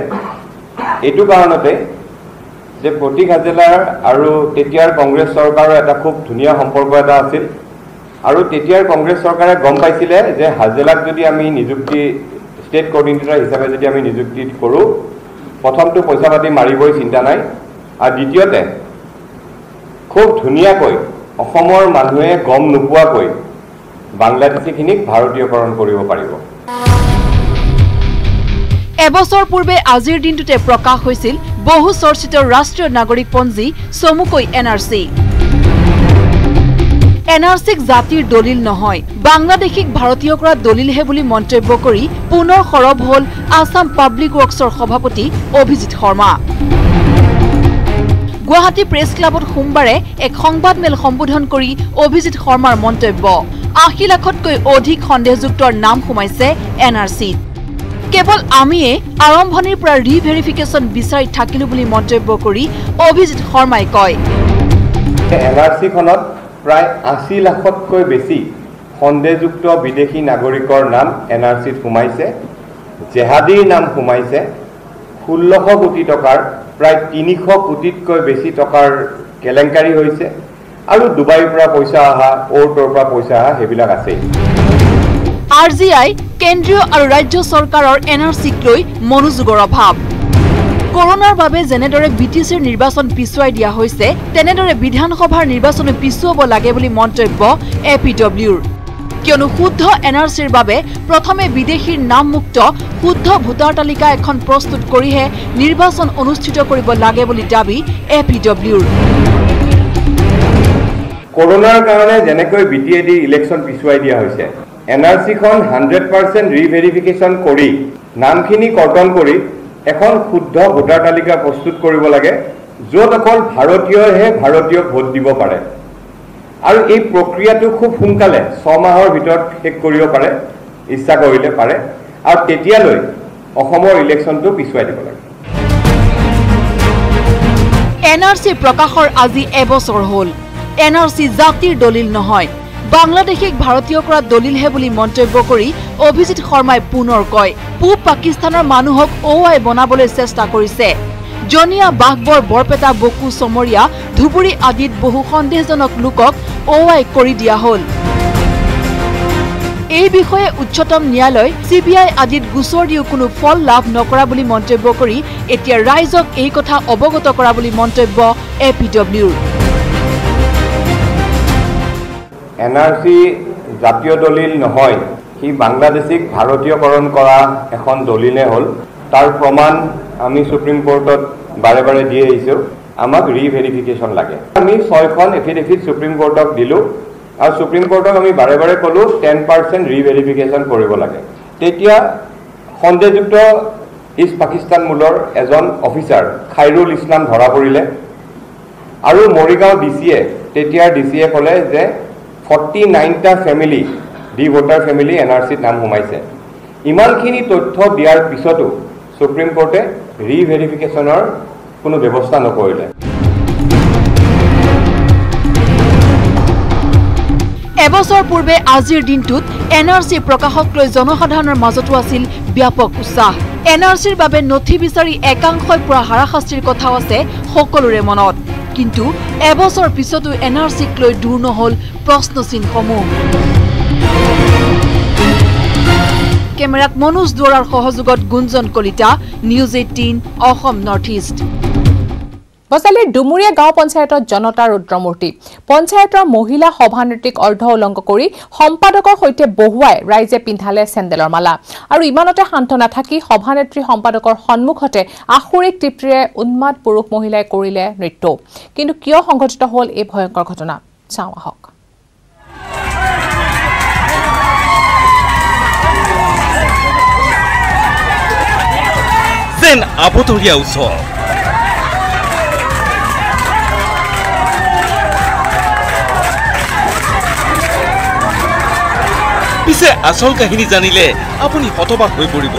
এইটো কাৰণতে যে প্ৰতীক হাজেলাৰ আৰু তেতিয়াৰ কংগ্ৰেছ চৰকাৰৰ এটা খুব ধুনীয়া সম্পৰ্ক এটা আছিল আৰু তেতিয়াৰ কংগ্ৰেছ চৰকাৰে গম পাইছিলে যে হাজেলাক যদি আমি নিযুক্তি ষ্টেট কোঅৰ্ডিনেটৰ হিচাপে যদি আমি নিযুক্তি কৰোঁ প্ৰথমটো পইচা পাতি মাৰিবই চিন্তা নাই আৰু দ্বিতীয়তে খুব ধুনীয়াকৈ অসমৰ মানুহে গম নোপোৱাকৈ বাংলাদেশীখিনিক ভাৰতীয়কৰণ কৰিব পাৰিব। এবছৰ পূৰ্বে আজিৰ দিনটোতে প্ৰকাশ হৈছিল বহু চৰ্চিত ৰাষ্ট্ৰীয় নাগৰিকপঞ্জী চমুকৈ NRC। NRCক জাতিৰ দলিল নহয় বাংলাদেশীক ভাৰতীয় কৰা দলিলহে বুলি মন্তব্য কৰি পুনৰ সৰব হ'ল আসাম পাব্লিক ৱৰ্কছৰ সভাপতি অভিজিৎ শৰ্মা। গুৱাহাটী প্ৰেছ ক্লাবত সোমবাৰে এক সংবাদমেল সম্বোধন কৰি অভিজিৎ শৰ্মাৰ মন্তব্য ৮০ লাখতকৈ অধিক সন্দেহযুক্তৰ নাম সোমাইছে NRCত। কেৱল আমিয়ে আৰম্ভণিৰ পৰা ৰিভেৰিফিকেশ্যন বিচাৰি থাকিলো বুলি মন্তব্য কৰি অভিজিৎ শৰ্মাই কয় NRCখনত প্ৰায় ৮০ লাখতকৈ বেছি সন্দেহযুক্ত বিদেশী নাগৰিকৰ নাম NRCত সোমাইছে। জেহাদীৰ নাম সোমাইছে। ১৬০০ কোটি টকাৰ প্ৰায় ৩০০ কোটিতকৈ বেছি টকাৰ কেলেংকাৰী হৈছে আৰু ডুবাইৰ পৰা পইচা অহা অ'ৰ পৰা পইচা অহা সেইবিলাক আছে। RGI কেন্দ্ৰীয় আৰু ৰাজ্য চৰকাৰৰ NRCক লৈ মনোযোগৰ অভাৱ। কৰোনাৰ বাবে যেনেদৰে BTCৰ নিৰ্বাচন পিছুৱাই দিয়া হৈছে তেনেদৰে বিধানসভাৰ নিৰ্বাচনো পিছুৱাব লাগে বুলি মন্তব্য APWৰ। কিয়নো শুদ্ধ NRCৰ বাবে প্ৰথমে বিদেশীৰ নামমুক্ত শুদ্ধ ভোটাৰ তালিকা এখন প্ৰস্তুত কৰিহে নিৰ্বাচন অনুষ্ঠিত কৰিব লাগে বুলি দাবী APWৰ। কৰোনাৰ কাৰণে যেনেকৈ BTAD ইলেকশ্যন পিছুৱাই দিয়া হৈছে NRCখন 100% ৰিভেৰিফিকেশ্যন কৰি নামখিনি কৰ্তন কৰি এখন শুদ্ধ ভোটাৰ তালিকা প্ৰস্তুত কৰিব লাগে য'ত অকল ভাৰতীয়হে ভাৰতীয়ক ভোট দিব পাৰে আৰু এই প্ৰক্ৰিয়াটো খুব সোনকালে 6 মাহৰ ভিতৰত শেষ কৰিব পাৰে ইচ্ছা কৰিলে পাৰে আৰু তেতিয়ালৈ অসমৰ ইলেকশ্যনটো পিছুৱাই দিব লাগে। NRC প্ৰকাশৰ আজি এবছৰ হ'ল। NRC জাতিৰ দলিল নহয় বাংলাদেশীক ভাৰতীয় কৰা দলিলহে বুলি মন্তব্য কৰি অভিজিৎ শৰ্মাই পুনৰ কয় পূব পাকিস্তানৰ মানুহক OI বনাবলৈ চেষ্টা কৰিছে। জনিয়া বাঘবৰ বৰপেটা বকু চমৰীয়া ধুবুৰী আদিত বহু সন্দেহজনক লোকক OI কৰি দিয়া হ'ল। এই বিষয়ে উচ্চতম ন্যায়ালয় CBI আদিত গোচৰ দিও কোনো ফল লাভ নকৰা বুলি মন্তব্য কৰি এতিয়া ৰাইজক এই কথা অৱগত কৰা বুলি মন্তব্য APWৰ। NRC জাতীয় দলিল নহয় সি বাংলাদেশীক ভাৰতীয়কৰণ কৰা এখন দলিলে হ'ল। তাৰ প্ৰমাণ আমি সুপ্ৰিম কোৰ্টত বাৰে বাৰে দি আহিছোঁ। আমাক ৰিভেৰিফিকেশ্যন লাগে। আমি 6খন এফিডেভিট সুপ্ৰিম কোৰ্টক দিলোঁ আৰু সুপ্ৰিম কোৰ্টক আমি বাৰে বাৰে ক'লোঁ 10% ৰিভেৰিফিকেশ্যন কৰিব লাগে। তেতিয়া সন্দেহযুক্ত ইষ্ট পাকিস্তান মূলৰ এজন অফিচাৰ খাইৰুল ইছলাম ধৰা পৰিলে আৰু মৰিগাঁও DCয়ে তেতিয়াৰ DCয়ে ক'লে যে 49টা ফেমিলি ডি ভোটাৰ ফেমিলি NRCত নাম সোমাইছে। ইমানখিনি তথ্য দিয়াৰ পিছতো সুপ্ৰিম কোৰ্টে ৰিভেৰিফিকেশ্যনৰ কোনো ব্যৱস্থা নকৰিলে। এবছৰ পূৰ্বে আজিৰ দিনটোত NRC প্ৰকাশক লৈ জনসাধাৰণৰ মাজতো আছিল ব্যাপক উৎসাহ। NRCৰ বাবে নথি বিচাৰি একাংশই পৰা হাৰাশাস্তিৰ কথাও আছে সকলোৰে মনত। কিন্তু এবছৰ পিছতো NRCক লৈ দূৰ নহল প্ৰশ্নচিহ্নসমূহ। কেমেৰাত মনোজ দুৱৰাৰ সহযোগত Gunjan Kalita, news 18 Assam north east. বজালিৰ ডুমুৰিয়া গাঁও পঞ্চায়তত জনতা ৰুদ্ৰমূৰ্তি। পঞ্চায়তৰ মহিলা সভানেত্ৰীক অৰ্ধ উলংঘ কৰি সম্পাদকৰ সৈতে বহুৱাই ৰাইজে পিন্ধালে চেণ্ডেলৰ মালা আৰু ইমানতে শান্ত নাথাকি সভানেত্ৰী সম্পাদকৰ সন্মুখতে আখৰিক তৃপ্তিৰে উন্মাদ পুৰুষ মহিলাই কৰিলে নৃত্য। কিন্তু কিয় সংঘটিত হ'ল এই ভয়ংকৰ ঘটনা চাওঁ আহক। যেন আবতৰীয়া উৎসৱ পিছে আসল কাহিনী জানিলে আপুনি হতবাক হৈ পৰিব।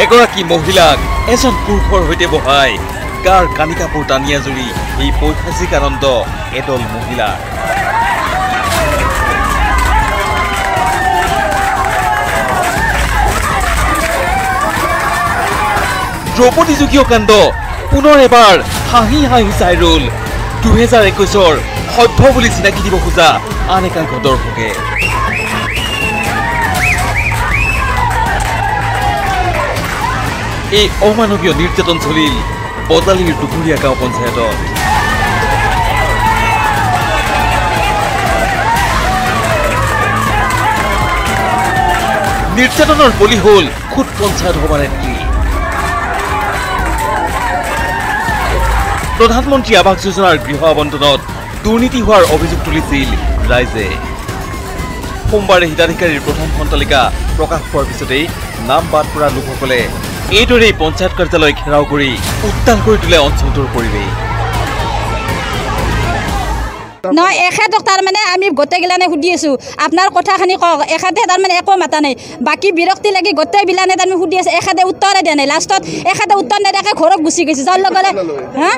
এগৰাকী মহিলাক এজন পুৰুষৰ সৈতে বহাই গাৰ কানি কাপোৰ টানি আজৰি এই পৈশাচিক আনন্দ এদল মহিলা। দ্ৰৌপদী যুগীয় কাণ্ড পুনৰ এবাৰ হাঁহি হাঁহি চাই ৰল 2021 সভ্য বুলি চিনাকি দিব খোজা আন একাংশ দৰ্শকে। এই অমানৱীয় নিৰ্যাতন চলিল বজালিৰ দুপৰীয়া গাঁও পঞ্চায়তত। নিৰ্যাতনৰ বলি হল খুদ পঞ্চায়ত সভানেত্ৰী। প্ৰধানমন্ত্ৰী আৱাস যোজনাৰ গৃহ আবণ্টনত দুৰ্নীতি হোৱাৰ অভিযোগ তুলিছিল ৰাইজে। সোমবাৰে হিতাধিকাৰীৰ প্ৰথম তালিকা প্ৰকাশ পোৱাৰ পিছতেই নাম বাদ পৰা লোকসকলে এইদৰেই পঞ্চায়ত কাৰ্যালয় ঘেৰাও কৰি উত্তাল কৰি তোলে অঞ্চলটোৰ পৰিৱেশ। নহয় এখেতক তাৰমানে আমি গোটেইগিলানে সুধি আছোঁ আপোনাৰ কথাখিনি কওক। এখেতে তাৰমানে একো মাতা নাই, বাকী বিৰক্তি লাগি গোটেইবিলানে তাৰমানে সুধি আছে, এখেতে উত্তৰে দিয়া নাই। লাষ্টত এখেতে উত্তৰ নিদিয়াকৈ ঘৰত গুচি গৈছে। যাৰ লগে হা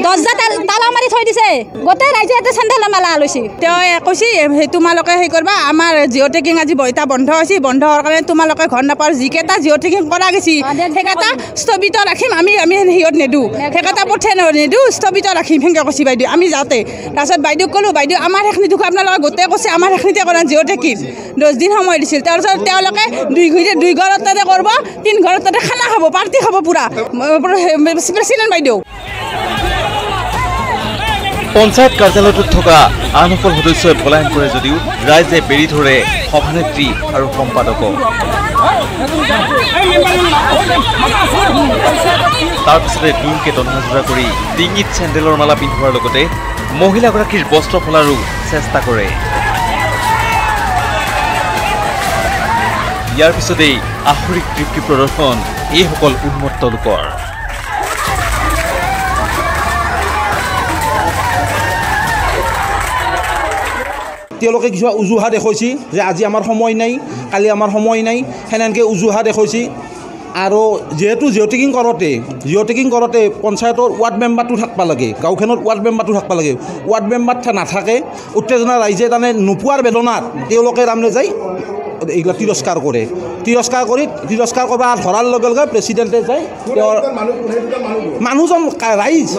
দৰ্জা তালা মাৰি থৈ দিছে। গোটেই ৰাইজে ইয়াতে চেণ্ডেল মালা লৈছে। তেওঁ কৈছে সেই তোমালোকে সেই কৰিবা, আমাৰ জিঅ' টেকিং আজি বইতা বন্ধ হৈছে, বন্ধ হোৱাৰ কাৰণে তোমালোকে ঘৰ নাপাওঁ। যিকেইটা জিঅ' টেকিং কৰা গৈছে সেইকেইটা স্থগিত ৰাখিম, আমি সিহঁত নিদিওঁ, সেইকেইটা পঠিয়াই নিদিওঁ, স্থগিত ৰাখিম সেনেকৈ কৈছে বাইদেউ। আমি যাওঁতে তাৰপিছত বাইদেউক ক'লোঁ, বাইদেউ আমাৰ সেইখিনি দুখ আপোনালোকে গোটেই কৈছে আমাৰ সেইখিনিতে কৰা জিঅ' টেকিং 10 দিন সময় দিছিল। তাৰপিছত তেওঁলোকে 2 ঘৰত তাতে কৰিব, 3 ঘৰত তাতে খানা খাব, পাৰ্টি খাব পুৰা প্ৰেচিডেণ্ট বাইদেউ। পঞ্চায়ত কাৰ্যালয়টোত থকা আন সকল সদস্যই পলায়ন কৰে যদিও ৰাইজে বেৰি ধৰে সভানেত্ৰী আৰু সম্পাদকক। তাৰপিছতে দুয়োকে টনাজোৰা কৰি ডিঙিত চেণ্ডেলৰ মালা পিন্ধোৱাৰ লগতে মহিলাগৰাকীৰ বস্ত্ৰ ফলাৰো চেষ্টা কৰে। ইয়াৰ পিছতেই আহৰিক তৃপ্তি প্ৰদৰ্শন এইসকল উন্মত্ত লোকৰ। তেওঁলোকে কিছুমান উজুহাত দেখুৱাইছে যে আজি আমাৰ সময় নাই, কালি আমাৰ সময় নাই, সেনেকৈ উজুহাত দেখুৱাইছে। আৰু যিহেতু জিঅ' টেকিং কৰোঁতে পঞ্চায়তৰ ৱাৰ্ড মেম্বাৰটো থাকিব লাগে, গাঁওখনত ৱাৰ্ড মেম্বাৰটো থাকিব লাগে। ৱাৰ্ড মেম্বাৰ নাথাকে, উত্তেজনা ৰাইজে তাৰমানে নোপোৱাৰ বেদনাত তেওঁলোকে তাৰমানে যায় এইবিলাক তিৰস্কাৰ কৰে। তিৰস্কাৰ কৰা ধৰাৰ লগে লগে প্ৰেচিডেণ্টে যায় তেওঁৰ মানুহজন ৰাইজ।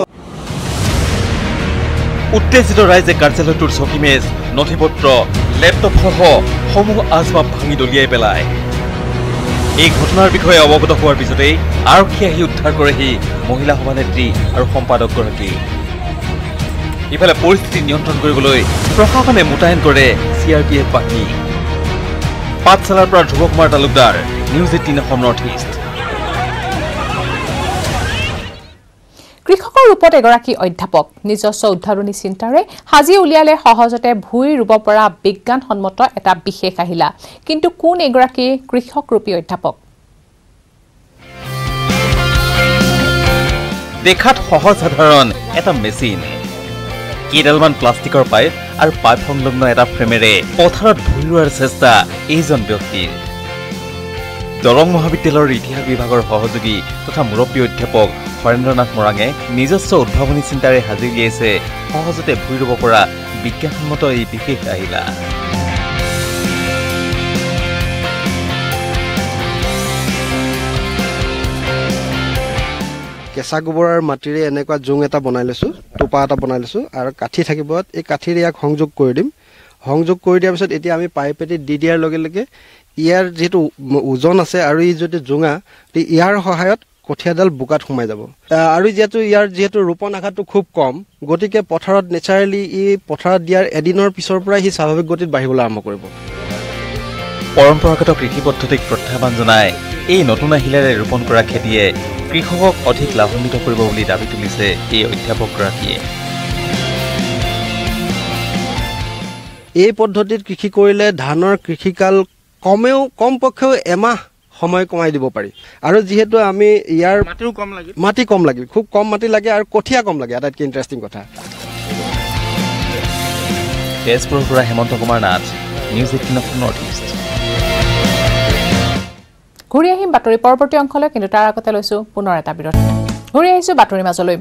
উত্তেজিত ৰাইজে কাৰ্যালয়টোৰ চকীমেজ, নথিপত্ৰ, লেপটপসহ সমূহ আচবাব ভাঙি দলিয়াই পেলায়। এই ঘটনাৰ বিষয়ে অৱগত হোৱাৰ পিছতেই আৰক্ষী আহি উদ্ধাৰ কৰেহি মহিলা সভানেত্ৰী আৰু সম্পাদকগৰাকী। ইফালে পৰিস্থিতি নিয়ন্ত্ৰণ কৰিবলৈ প্ৰশাসনে মোতায়েন কৰে CRPF বাহিনী। পাঠশালাৰ পৰা Dhruv Kumar Talukdar, news 18 Assam north east. কৃষকৰ ৰূপত এগৰাকী অধ্যাপক নিজস্ব উদ্ভাৱনী চিন্তাৰে সাজি উলিয়ালে সহজতে ভূঁই ৰুব পৰা বিজ্ঞানসন্মত এটা বিশেষ আহিলা। কিন্তু কোন এগৰাকী কৃষকৰূপী অধ্যাপক? দেখাত সহজ সাধাৰণ এটা মেচিন, কেইডালমান প্লাষ্টিকৰ পাইপ আৰু পাইপ সংলগ্ন এটা ফ্ৰেমেৰে পথাৰত ভূঁই ৰোৱাৰ চেষ্টা এইজন ব্যক্তিৰ। দৰং মহাবিদ্যালয়ৰ ইতিহাস বিভাগৰ সহযোগী তথা মুৰব্বী অধ্যাপক হৰেন্দ্ৰনাথ মৰাঙে নিজস্ব উদ্ভাৱনী চিন্তাৰে সাজি উলিয়াইছে সহজতে ভূঁই ৰুব পৰা বিজ্ঞানসন্মত এই বিশেষ আহিলা। কেঁচা গোবৰৰ মাটিৰে এনেকুৱা জোং এটা বনাই লৈছোঁ, টোপা এটা বনাই লৈছোঁ আৰু কাঠি থাকিব। এই কাঠিৰে ইয়াক সংযোগ কৰি দিম। সংযোগ কৰি দিয়াৰ পিছত এতিয়া আমি পাইপেদি দি দিয়াৰ লগে লগে ইয়াৰ যিহেতু ওজন আছে আৰু ই যদি জোঙা, ইয়াৰ সহায়ত কঠীয়াডাল বোকাত সোমাই যাব। আৰু যিহেতু ৰোপণ আঘাতটো খুব কম, গতিকে পথাৰত নেচাৰেলি পথাৰত দিয়াৰ এদিনৰ পিছৰ পৰাই সি স্বাভাৱিক গতিত বাঢ়িবলৈ আৰম্ভ কৰিব। পৰম্পৰাগত কৃষি পদ্ধতিক প্ৰত্যাহ্বান জনাই এই নতুন আহিলাৰে ৰোপণ কৰা খেতিয়ে কৃষকক অধিক লাভান্বিত কৰিব বুলি দাবী তুলিছে এই অধ্যাপকগৰাকীয়ে। এই পদ্ধতিত কৃষি কৰিলে ধানৰ কৃষিকাল কমপক্ষেও এমাহ সময় কমাই দিব পাৰি আৰু যিহেতু আমি ইয়াৰ মাটি কম লাগে খুব কম মাটি লাগে আৰু কঠিয়া কম লাগে আটাইতকৈ ইণ্টাৰেষ্টিং কথা তেজপুৰৰ পৰা Hemanta Kumar Nath news 18 north east ঘূৰি আহিম বাতৰি পৰৱৰ্তী অংশলৈ কিন্তু তাৰ আগতে লৈছো পুনৰ এটা বিৰতি ঘূৰি আহিছো বাতৰি মাজলৈ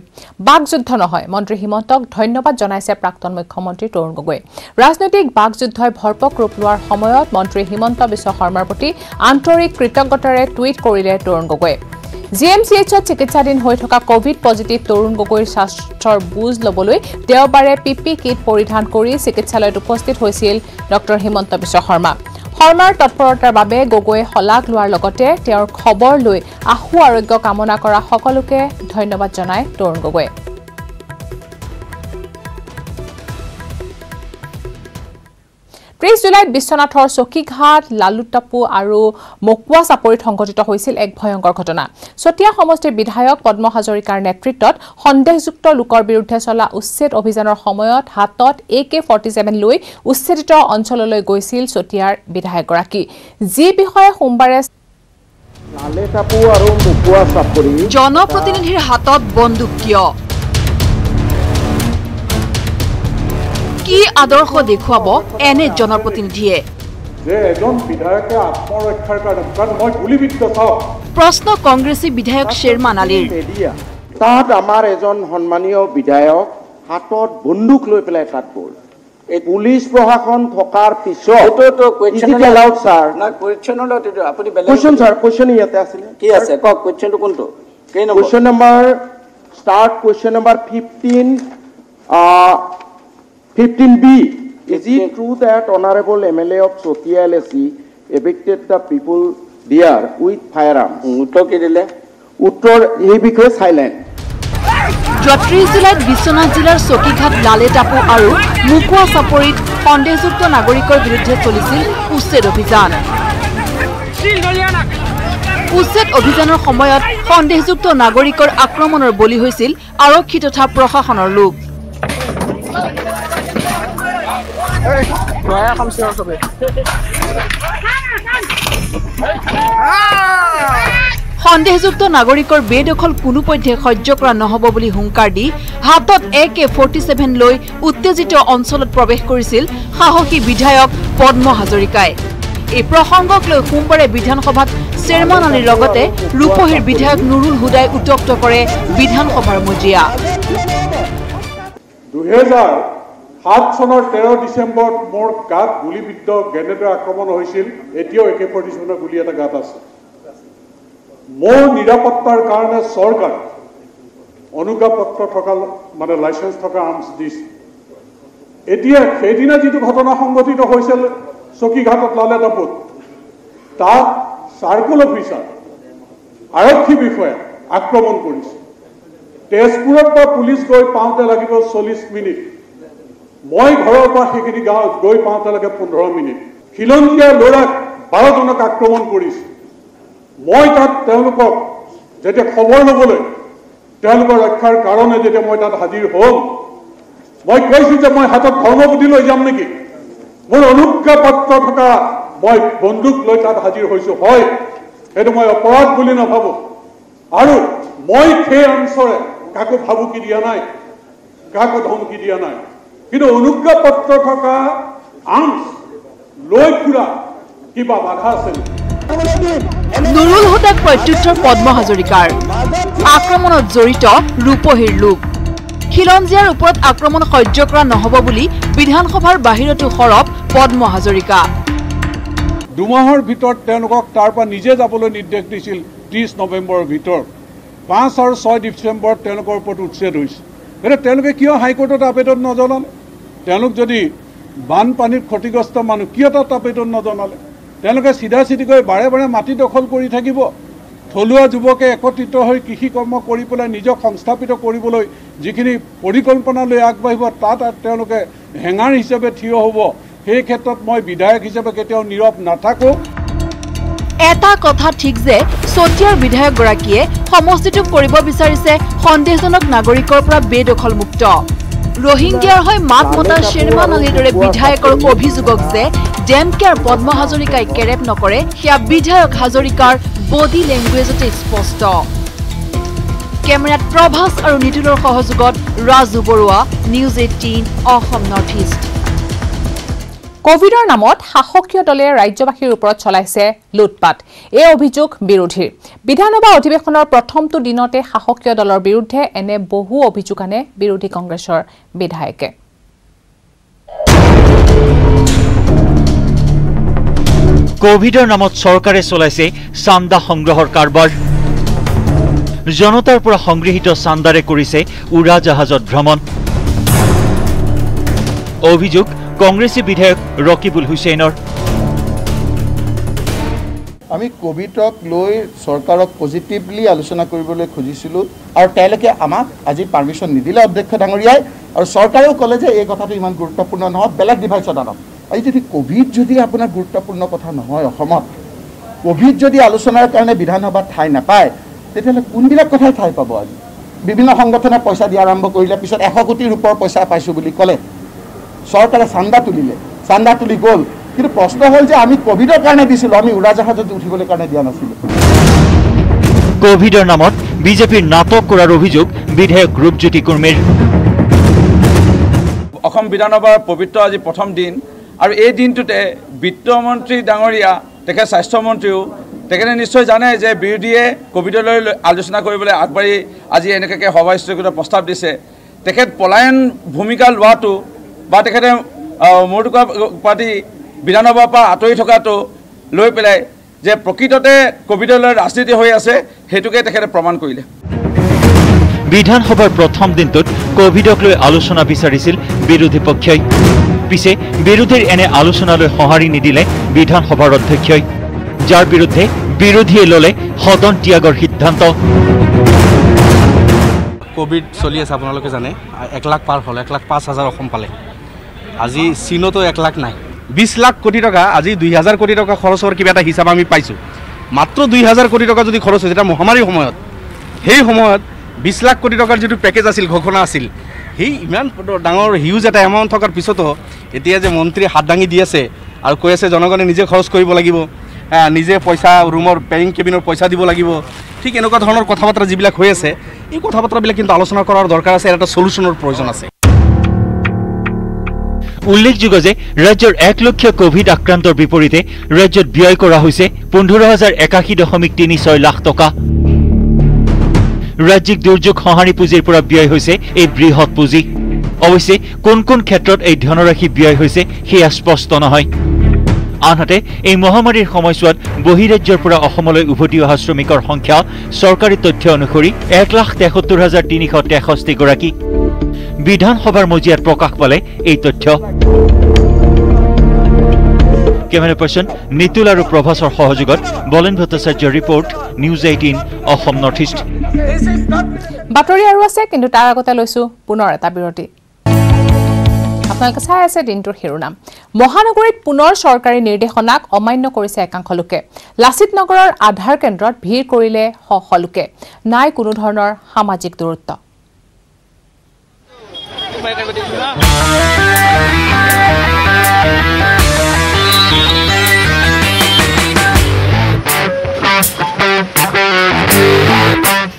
বাকযুদ্ধ নহয় মন্ত্ৰী হিমন্তক ধন্যবাদ জনাইছে প্ৰাক্তন মুখ্যমন্ত্ৰী তৰুণ গগৈ ৰাজনৈতিক বাকযুদ্ধই ভৰপক ৰূপ লোৱাৰ সময়ত মন্ত্ৰী হিমন্ত বিশ্ব শৰ্মাৰ প্ৰতি আন্তৰিক কৃতজ্ঞতাৰে টুইট কৰিলে তৰুণ গগৈ জিএমচিএইচত চিকিৎসাধীন হৈ থকা কোভিড পজিটিভ তৰুণ গগৈৰ স্বাস্থ্যৰ বুজ ল'বলৈ দেওবাৰে পিপি কিট পৰিধান কৰি চিকিৎসালয়ত উপস্থিত হৈছিল ডক্টৰ হিমন্ত বিশ্ব শৰ্মা শৰ্মাৰ তৎপৰতাৰ বাবে গগৈয়ে শলাগ লোৱাৰ লগতে তেওঁৰ খবৰ লৈ আশু আৰোগ্য কামনা কৰা সকলোকে ধন্যবাদ জনায় তৰুণ গগৈয়ে 30 জুলাইত বিশ্বনাথৰ চকীঘাট লালুটাপু আৰু মকুৱা চাপৰিত সংঘটিত হৈছিল এক ভয়ংকৰ ঘটনা চতিয়া সমষ্টিৰ বিধায়ক পদ্ম হাজৰিকাৰ নেতৃত্বত সন্দেহযুক্ত লোকৰ বিৰুদ্ধে চলা উচ্ছেদ অভিযানৰ সময়ত হাতত AK-47 লৈ উচ্ছেদিত অঞ্চললৈ গৈছিল চতিয়াৰ বিধায়কগৰাকী যি বিষয়ে সোমবাৰে লালুটাপু আৰু মকুৱা চাপৰি জনপ্ৰতিনিধিৰ হাতত বন্দুক কিয় কি আদৰ্শ দেখুৱাব এনে জনপ্ৰতিনিধিয়ে যে এজন বিধায়কে আত্মৰক্ষাৰ কাৰণে মই গুলিবিদ্ধ চাও প্ৰশ্ন কংগ্ৰেছী বিধায়ক শেৰমান আলীৰ তাত আমাৰ এজন সন্মানীয় বিধায়ক হাতত বন্দুক লৈ পেলাই তাত গ'ল এই পুলিচ প্ৰশাসন থকাৰ পিছত তো কোৱেশ্চন এলাউড স্যাৰ না কোৱেশ্চন হল এটো আপুনি বেলেগ কোৱেশ্চন স্যাৰ কোৱেশ্চন ইয়াতে আছিল কি আছে কক কোৱেশ্চনটো কোনটো কেই number question number start question number 15B. Is it true that Honorable MLA of Sotia LSC evicted the people there with firearms? উত্তৰ কি দিলে উত্তৰ এই বিষয়ে সাইলেন্ট 30 জুলাইত বিশ্বনাথ জিলাৰ চকীঘাট লালেটাপু আৰু মুকুৱা চাপৰিত সন্দেহযুক্ত নাগৰিকৰ বিৰুদ্ধে চলিছিল উচ্ছেদ অভিযান উচ্ছেদ অভিযানৰ সময়ত সন্দেহযুক্ত নাগৰিকৰ আক্ৰমণৰ বলি হৈছিল আৰক্ষী তথা প্ৰশাসনৰ লোক সন্দেহযুক্ত নাগৰিকৰ বেদখল কোনো পধ্যে সহ্য কৰা নহব বুলি হুংকাৰ দি হাতত AK-47 লৈ উত্তেজিত অঞ্চলত প্ৰৱেশ কৰিছিল সাহসী বিধায়ক পদ্ম হাজৰিকাই এই প্ৰসংগক লৈ সোমবাৰে বিধানসভাত চেয়াৰমান আলীৰ লগতে ৰূপহীৰ বিধায়ক নুৰুল হুদাই উত্তক্ত কৰে বিধানসভাৰ মজিয়া 2007 চনৰ 13 ডিসেম্বৰত মোৰ গাত গুলিবিদ্ধ গ্ৰেনেডৰ আক্ৰমণ হৈছিল এতিয়াও AK-47 গুলি এটা গাত আছে মোৰ নিৰাপত্তাৰ কাৰণে চৰকাৰ অনুজ্ঞাপত্ৰ থকা মানে লাইসেন্স থকা আৰ্মছ দিছে এতিয়া সেইদিনা যেটো ঘটনা সংঘটিত হৈছিল চকীঘাটত লালেটাপুত তাত সাৰ্কুল অফিচাৰ আৰক্ষী বিষয়া আক্ৰমণ কৰিছে তেজপুৰৰ পৰা পুলিচ গৈ পাওঁতে লাগিব 40 মিনিট মই ঘৰৰ পৰা সেইখিনি গাঁৱত গৈ পাওঁতে লাগে 15 মিনিট খিলঞ্জীয়া ল'ৰাক 12 জনক আক্ৰমণ কৰিছে মই তাত তেওঁলোকক যেতিয়া খবৰ ল'বলৈ তেওঁলোকৰ ৰক্ষাৰ কাৰণে যেতিয়া মই তাত হাজিৰ হ'ম মই কৈছো যে মই হাতত ধৰ্মপুতি লৈ যাম নেকি মোৰ অনুজ্ঞাপত্ৰ থকা মই বন্দুক লৈ তাত হাজিৰ হৈছো হয় সেইটো মই অপৰাধ বুলি নাভাবো আৰু মই সেই অঞ্চলে কাকো ভাবুকি দিয়া নাই কাকো ধমকি দিয়া নাই কিন্তু অনুজ্ঞাপত্ৰ থকা আৰ্মছ লৈ ফুৰা কিবা বাধা আছে নুৰুল হুদাক প্ৰত্যুত্তৰ পদ্ম হাজৰিকাৰ আক্ৰমণত জড়িত ৰূপহীৰ লোক খিলঞ্জীয়াৰ ওপৰত আক্ৰমণ সহ্য কৰা নহব বুলি বিধানসভাৰ বাহিৰতো সৰব পদ্ম হাজৰিকা দুমাহৰ ভিতৰত তেওঁলোকক তাৰ পৰা নিজে যাবলৈ নিৰ্দেশ দিছিল 30 নৱেম্বৰৰ ভিতৰত 5 আৰু 6 ডিচেম্বৰত তেওঁলোকৰ ওপৰত উচ্ছেদ হৈছিল কিন্তু তেওঁলোকে কিয় হাইকোৰ্টত আবেদন নজনালে তেওঁলোক যদি বানপানীৰ ক্ষতিগ্ৰস্ত মানুহ কিয় তাত আবেদন নজনালে তেওঁলোকে চিধাচিধিকৈ বাৰে বাৰে মাটি দখল কৰি থাকিব থলুৱা যুৱকে একত্ৰিত হৈ কৃষি কৰ্ম কৰি পেলাই নিজক সংস্থাপিত কৰিবলৈ যিখিনি পৰিকল্পনা লৈ আগবাঢ়িব তাত তেওঁলোকে হেঙাৰ হিচাপে থিয় হ'ব সেই ক্ষেত্ৰত মই বিধায়ক হিচাপে কেতিয়াও নীৰৱ নাথাকো এটা কথা ঠিক যে চতিয়াৰ বিধায়কগৰাকীয়ে সমষ্টিটোক কৰিব বিচাৰিছে সন্দেহজনক নাগৰিকৰ পৰা বেদখল মুক্ত रोहिंग्यार হৈ মাত মতা শ্বেৰমান আলীৰ দৰে বিধায়কৰ অভিযোগক যে ডেমকে আৰু পদ্ম হাজৰিকাই কেৰেপ নকৰে সেয়া বিধায়ক হাজৰিকাৰ বডি লেংগুৱেজতে স্পষ্ট কেমেৰাত প্ৰভাস আৰু নিতুলৰ সহযোগত Raju Baruah news 18 Assam north east কোভিডৰ নামত শাসকীয় দলে ৰাজ্যবাসীৰ ওপৰত চলাইছে লুটপাট এই অভিযোগ বিৰোধীৰ বিধানসভা অধিৱেশনৰ প্ৰথমটো দিনতে শাসকীয় দলৰ বিৰুদ্ধে এনে বহু অভিযোগ আনে বিৰোধী কংগ্ৰেছৰ বিধায়কে কোভিডৰ নামত চৰকাৰে চলাইছে চান্দা সংগ্ৰহৰ কাৰবাৰ জনতাৰ পৰা সংগ্ৰহিত চান্দাৰে কৰিছে উৰা জাহাজত ভ্ৰমণ অভিযোগ কংগ্ৰেছী বিধায়ক ৰকিবুল হুছেইনৰ আমি কোভিডক লৈ চৰকাৰক পজিটিভলি আলোচনা কৰিবলৈ খুজিছিলোঁ আৰু তেওঁলোকে আমাক আজি পাৰমিশ্যন নিদিলে অধ্যক্ষ ডাঙৰীয়াই আৰু চৰকাৰেও ক'লে যে এই কথাটো ইমান গুৰুত্বপূৰ্ণ নহয় বেলেগ ডিভাইচত আনক আজি যদি কোভিড যদি আপোনাৰ গুৰুত্বপূৰ্ণ কথা নহয় অসমত কোভিড যদি আলোচনাৰ কাৰণে বিধানসভাত ঠাই নাপায় তেতিয়াহ'লে কোনবিলাক কথাই ঠাই পাব আজি বিভিন্ন সংগঠনে পইচা দিয়া আৰম্ভ কৰিলে পিছত 100 কোটিৰ ওপৰ পইচা পাইছোঁ বুলি ক'লে চৰকাৰে চান্দা তুলিলে চান্দা তুলি গ'ল কিন্তু প্ৰশ্ন হ'ল যে আমি কোভিডৰ কাৰণে দিছিলোঁ আমি উৰাজাহাজত উঠিবলৈ কাৰণে দিয়া নাছিলোঁ কোভিডৰ নামত বিজেপিৰ নাটক কৰাৰ অভিযোগ বিধায়ক ৰূপজ্যোতি কুৰ্মীৰ অসম বিধানসভাৰ পবিত্ৰ আজি প্ৰথম দিন আৰু এই দিনটোতে বিত্তমন্ত্ৰী ডাঙৰীয়া তেখেত স্বাস্থ্যমন্ত্ৰীও তেখেতে নিশ্চয় জানে যে বিৰোধীয়ে কোভিডলৈ আলোচনা কৰিবলৈ আগবাঢ়ি আজি এনেকৈ সভাস্থগিত প্ৰস্তাৱ দিছে তেখেত পলায়ন ভূমিকা লোৱাটো বা তেখেতে মূৰটোকা পাতি বিধানসভাৰ পৰা আঁতৰি থকাটো লৈ পেলাই যে প্ৰকৃততে কোভিডলৈ ৰাজনীতি হৈ আছে সেইটোকে তেখেতে প্ৰমাণ কৰিলে বিধানসভাৰ প্ৰথম দিনটোত কোভিডক লৈ আলোচনা বিচাৰিছিল বিৰোধী পক্ষই পিছে বিৰোধীৰ এনে আলোচনালৈ সঁহাৰি নিদিলে বিধানসভাৰ অধ্যক্ষই যাৰ বিৰুদ্ধে বিৰোধীয়ে ল'লে সদন ত্যাগৰ সিদ্ধান্ত কোভিড চলি আছে আপোনালোকে জানে 1 লাখ পাৰ হ'ল 1,05,000 অসম পালে আজি চীনতো 1 লাখ নাই 20 লাখ কোটি টকা আজি 2000 কোটি টকা খৰচ হোৱাৰ কিবা এটা হিচাপ আমি পাইছোঁ মাত্ৰ 2000 কোটি টকা যদি খৰচ হৈছে এটা মহামাৰীৰ সময়ত সেই সময়ত 20 লাখ কোটি টকাৰ যিটো পেকেজ আছিল ঘোষণা আছিল সেই ইমান ডাঙৰ হিউজ এটা এমাউণ্ট থকাৰ পিছতো এতিয়া যে মন্ত্ৰী হাত দাঙি দি আছে আৰু কৈ আছে জনগণে নিজে খৰচ কৰিব লাগিব নিজে পইচা ৰুমৰ পেইং কেবিনৰ পইচা দিব লাগিব ঠিক এনেকুৱা ধৰণৰ কথা বাৰ্তা যিবিলাক হৈ আছে এই কথা বাৰ্তাবিলাক কিন্তু আলোচনা কৰাৰ দৰকাৰ আছে এটা সলিউশনৰ প্ৰয়োজন আছে উল্লেখযোগ্য যে ৰাজ্যৰ 1 লক্ষ কোভিড আক্ৰান্তৰ বিপৰীতে ৰাজ্যত ব্যয় কৰা হৈছে 15,081.36 লাখ টকা ৰাজ্যিক দুৰ্যোগ সঁহাৰি পুঁজিৰ পৰা ব্যয় হৈছে এই বৃহৎ পুঁজি অৱশ্যে কোন কোন ক্ষেত্ৰত এই ধনৰাশি ব্যয় হৈছে সেয়া স্পষ্ট নহয় আনহাতে এই মহামাৰীৰ সময়ছোৱাত বহিৰাজ্যৰ পৰা অসমলৈ উভতি অহা শ্ৰমিকৰ সংখ্যা চৰকাৰী তথ্য অনুসৰি 1,73,363 গৰাকী বিধানসভাৰ মজিয়াত প্ৰকাশ পালে এই তথ্য কেমেৰা পাৰ্চন নিতুল আৰু প্ৰভাসৰ সহযোগত বলেন ভট্টাচাৰ্যৰ report news 18 Assam north east বাতৰি আৰু আছে কিন্তু তাৰ আগতে লৈছো পুনৰ এটা বিৰতি আপোনালোকে চাই আছে দিনটোৰ শিৰোনাম মহানগৰীত পুনৰ চৰকাৰী নিৰ্দেশনাক অমান্য কৰিছে একাংশ লোকে লাচিত নগৰৰ আধাৰ কেন্দ্ৰত ভিৰ কৰিলে শ লোকে নাই কোনো ধৰণৰ সামাজিক দূৰত্ব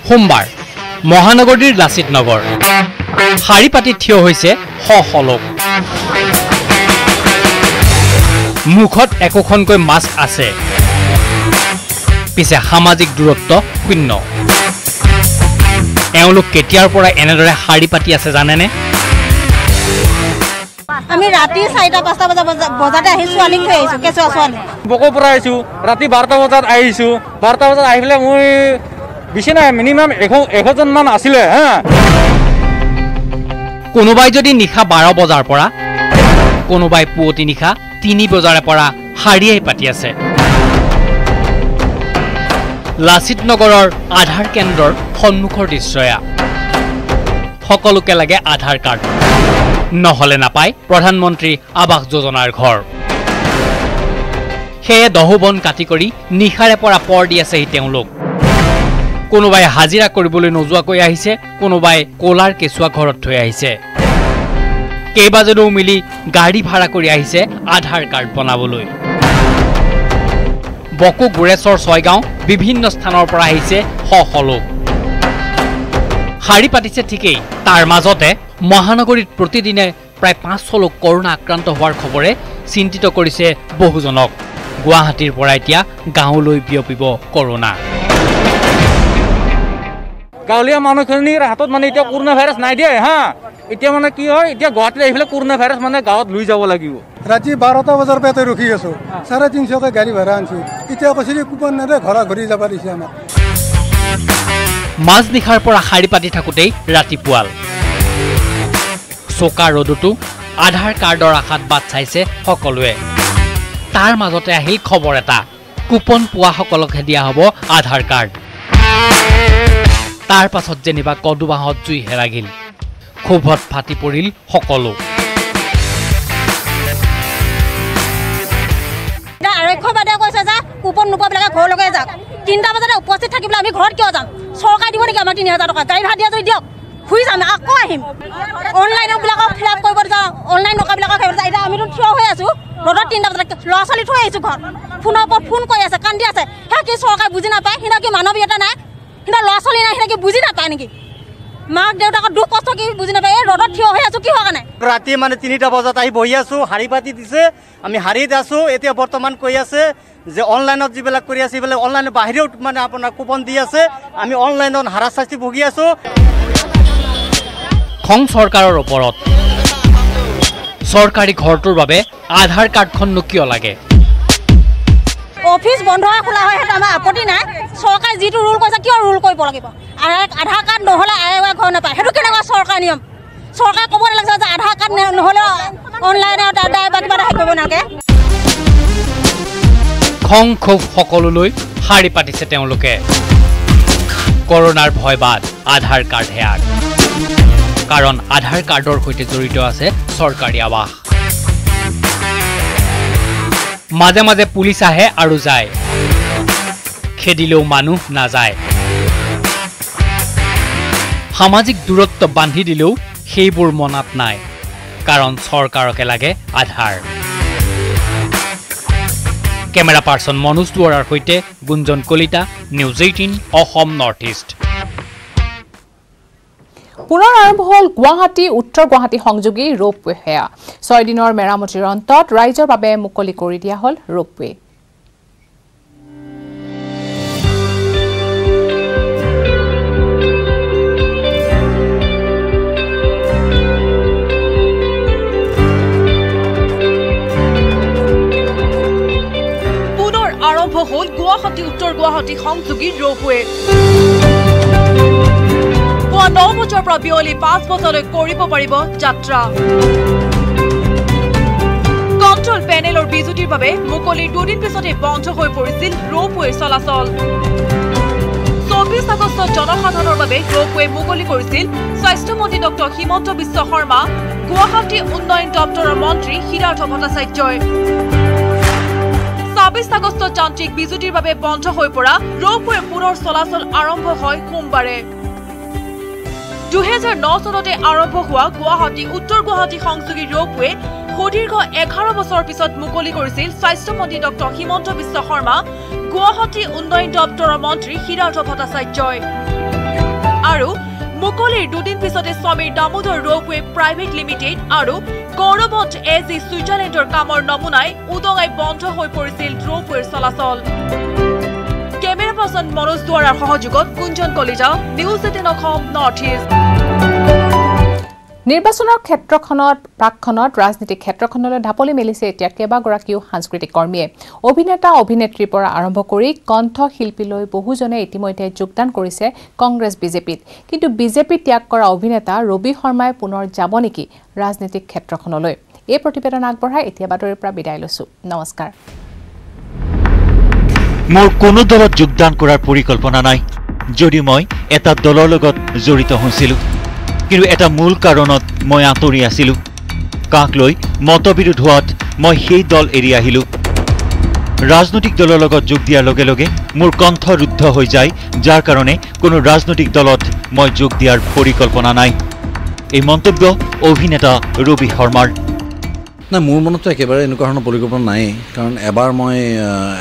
সোমবাৰ মহানগৰীৰ লাচিত নগৰ শাৰী পাতি থিয় হৈছে শ লোক মুখত একোখনকৈ মাস্ক আছে পিছে সামাজিক দূৰত্ব শূন্য এওঁলোক কেতিয়াৰ পৰা এনেদৰে শাৰী পাতি আছে জানেনে আমি ৰাতি 4-5 বজাতে আহি ছোৱালীক থৈ আহিছোঁ কেঁচুৱা ছোৱালী বকৰ পৰা আহিছোঁ ৰাতি 12টা বজাত আহিছোঁ 12টা বজাত আহি পেলাই মই বেছি নাই মিনিমাম 100জন মান আছিলে হা কোনোবাই যদি নিশা 12 বজাৰ পৰা কোনোবাই পুৱতি নিশা 3 বজাৰে পৰা শাৰীয়ে পাতি আছে লাচিত নগৰৰ আধাৰ কেন্দ্ৰৰ সন্মুখৰ দৃশ্যয়া সকলোকে লাগে আধাৰ কাৰ্ড নহলে নাপায় প্ৰধানমন্ত্ৰী আৱাস যোজনাৰ ঘৰ সেয়ে দহবন কাটি কৰি নিশাৰে পৰা পৰ দি আছে তেওঁলোক কোনোবাই হাজিৰা কৰিবলৈ নোযোৱাকৈ আহিছে কোনোবাই কোলাৰ কেঁচুৱা ঘৰত থৈ আহিছে কেইবাজনো মিলি গাড়ী ভাড়া কৰি আহিছে আধাৰ কাৰ্ড বনাবলৈ। বকো গোৰেশ্বৰ ছয়গাঁও বিভিন্ন স্থানৰ পৰা আহিছে শ লোক। শাৰী পাতিছে ঠিকেই, তাৰ মাজতে মহানগৰীত প্ৰতিদিনে প্ৰায় 500 লোক কৰোনা আক্ৰান্ত হোৱাৰ খবৰে চিন্তিত কৰিছে বহুজনক। গুৱাহাটীৰ পৰা এতিয়া গাঁৱলৈ বিয়পিব কৰোনা। গাঁৱলীয়া মানুহখিনিৰ হাতত মানে এতিয়া কৰোনা ভাইৰাছ নাই দিয়ে হা। এতিয়া মানে কি হয়, এতিয়া গুৱাহাটীলৈ আহিলে কৰোনা ভাইৰাছ মানে গাঁৱত লৈ যাব লাগিব। ৰাতি 12টা বজাৰ পৰা ৰখি আছো, 350কে গাড়ী ভাড়া আনছি। এতিয়া কৈছে কুপন নেদে, ঘৰা ঘূৰি যাব দিছে আমাক। মাজনিশাৰ পৰা শাৰী পাতি থাকোঁতেই ৰাতিপুৱাল। চোকা ৰ'দতো আধাৰ কাৰ্ডৰ আশাত বাট চাইছে সকলোৱে। তাৰ মাজতে আহিল খবৰ এটা, কুপন পোৱাসকলকহে দিয়া হ'ব আধাৰ কাৰ্ড। তাৰ পাছত যেনিবা কদুবাহত জুইহে লাগিল, ক্ষোভত ফাটি পৰিল সকলো। কুপন নোপোৱাবিলাকে ঘৰলৈকে যাওক। 3টা বজাতে উপস্থিত থাকিবলৈ আমি ঘৰত কিয় যাম? চৰকাৰে দিব নেকি আমাক 3000 টকা? গাড়ী ভাড়া দিয়া যদি দিয়ক, শুই যাম, আকৌ আহিম। অনলাইনবিলাকক ফিল আপ কৰিব যাওঁ, অনলাইন নকৰাবিলাকক এতিয়া আমিতো থিয় হৈ আছোঁ ৰ'দত। 3টা বজাত ল'ৰা ছোৱালী থৈ আহিছোঁ ঘৰত, ফোনৰ ওপৰত ফোন কৰি আছে, কান্দি আছে। সেয়া কি চৰকাৰে বুজি নাপায়? সিহঁতৰ কি মানৱীয়তা নাই? সিহঁতৰ ল'ৰা ছোৱালী নাই, সিহঁতে কি বুজি নাপায় নেকি? মাক দেউতাকৰ দুখ কষ্ট কি বুজি নাপায়? এই ৰ'দত থিয় হৈ আছোঁ কিহৰ কাৰণে? ৰাতি মানে 3টা বজাত আহি বহি আছোঁ, শাৰী পাতি দিছে, আমি শাৰীত আছোঁ। এতিয়া বৰ্তমান কৈ আছে যে অনলাইনত যিবিলাক কৰি আছে সেইবিলাক অনলাইনৰ বাহিৰেও মানে আপোনাৰ কুপন দি আছে। আমি অনলাইনত হাৰাশাস্তি ভুগি আছোঁ। খং চৰকাৰৰ ওপৰত। চৰকাৰী ঘৰটোৰ বাবে আধাৰ কাৰ্ডখননো কিয় লাগে? অফিচ বন্ধ হৈ খোলা হয়, সেইটো আমাৰ আপত্তি নাই। চৰকাৰে যিটো ৰুল কৰিছে কিয় ৰুল কৰিব লাগিব? আধাৰ কাৰ্ড নহ'লে ঘৰ নাপায়, সেইটো কেনেকুৱা চৰকাৰ নিয়ম? চৰকাৰে ক'ব নালাগে যে আধাৰ কাৰ্ড নহ'লেও অনলাইনত কিবা এটা কৰিব নালাগে। খং ক্ষোভ সকলোলৈ শাৰী পাতিছে তেওঁলোকে। কৰোনাৰ ভয় বাদ আধাৰ কাৰ্ড হেয়াৰ, কাৰণ আধাৰ কাৰ্ডৰ সৈতে জড়িত আছে চৰকাৰী আৱাস। মাজে মাজে পুলিচ আহে আৰু যায়, খেদিলেও মানুহ নাযায়। সামাজিক দূৰত্ব বান্ধি দিলেও সেইবোৰ মনাত নাই, কাৰণ চৰকাৰকে লাগে আধাৰ। কেমেৰা পাৰ্চন মনোজ দুৱৰাৰ সৈতে Gunjan Kalita, news 18 Assam north east. পুনৰ আৰম্ভ হ'ল গুৱাহাটী উত্তৰ গুৱাহাটী সংযোগী ৰোপৱে। সেয়া 6 দিনৰ মেৰামতিৰ অন্তত ৰাইজৰ বাবে মুকলি কৰি দিয়া হ'ল ৰোপৱে। পুনৰ আৰম্ভ হ'ল গুৱাহাটী উত্তৰ গুৱাহাটী সংযোগী ৰোপৱে। পুৱা 9 বজাৰ পৰা বিয়লি 5 বজালৈ কৰিব পাৰিব যাত্ৰা। কণ্ট্ৰল পেনেলৰ বিজুতিৰ বাবে মুকলিৰ 2 দিন পিছতে বন্ধ হৈ পৰিছিল ৰোপৱে চলাচল। 24 আগষ্টত জনসাধাৰণৰ বাবে ৰোপৱে মুকলি কৰিছিল স্বাস্থ্যমন্ত্ৰী ডক্টৰ হিমন্ত বিশ্ব শৰ্মা, গুৱাহাটী উন্নয়ন দপ্তৰৰ মন্ত্ৰী হিৰাৰ্থ ভট্টাচাৰ্যই। 26 আগষ্টত যান্ত্ৰিক বিজুতিৰ বাবে বন্ধ হৈ পৰা ৰোপৱে পুনৰ চলাচল আৰম্ভ হয় সোমবাৰে। 2009 চনতে আৰম্ভ হোৱা গুৱাহাটী উত্তৰ গুৱাহাটী সংযোগী ৰোপৱে সুদীৰ্ঘ 11 বছৰৰ পিছত মুকলি কৰিছিল স্বাস্থ্যমন্ত্ৰী ডক্টৰ হিমন্ত বিশ্ব শৰ্মা, গুৱাহাটী উন্নয়ন দপ্তৰৰ মন্ত্ৰী হিৰাৰ্থ ভট্টাচাৰ্যই। আৰু মুকলিৰ 2 দিন পিছতে স্বামীৰ দামোদৰ ৰোপৱে প্ৰাইভেট লিমিটেড আৰু গৌৰৱন্ত এজি ছুইজাৰলেণ্ডৰ কামৰ নমুনাই উদঙাই বন্ধ হৈ পৰিছিল ৰোপৱেৰ চলাচল। কেমেৰা পাৰ্চন মনোজ দুৱাৰাৰ সহযোগত Kunjan Kalita, news 18 Assam north east. নিৰ্বাচনৰ ক্ষেত্ৰখনত প্ৰাকখনত ৰাজনীতিক ক্ষেত্ৰখনলৈ ঢাপলি মেলিছে এতিয়া কেইবাগৰাকীও সাংস্কৃতিক কৰ্মীয়ে। অভিনেতা অভিনেত্ৰীৰ পৰা আৰম্ভ কৰি কণ্ঠশিল্পীলৈ বহুজনে ইতিমধ্যে যোগদান কৰিছে কংগ্ৰেছ বিজেপিত। কিন্তু বিজেপি ত্যাগ কৰা অভিনেতা ৰবি শৰ্মাই পুনৰ যাব নেকি ৰাজনীতিক ক্ষেত্ৰখনলৈ? এই প্ৰতিবেদন আগবঢ়াই এতিয়া বাতৰিৰ পৰা বিদায় লৈছো। নমস্কাৰ। মোৰ কোনো দলত যোগদান কৰাৰ পৰিকল্পনা নাই, যদি মই এটা দলৰ লগত জড়িত হৈছিলোঁ, কিন্তু এটা মূল কাৰণত মই আঁতৰি আছিলোঁ। কাক লৈ মতবিৰোধ হোৱাত মই সেই দল এৰি আহিলোঁ। ৰাজনৈতিক দলৰ লগত যোগ দিয়াৰ লগে লগে মোৰ কণ্ঠ ৰুদ্ধ হৈ যায়, যাৰ কাৰণে কোনো ৰাজনৈতিক দলত মই যোগ দিয়াৰ পৰিকল্পনা নাই। এই মন্তব্য অভিনেতা ৰবি শৰ্মাৰ। নাই, মোৰ মনতো একেবাৰে এনেকুৱা ধৰণৰ পৰিকল্পনা নাই, কাৰণ এবাৰ মই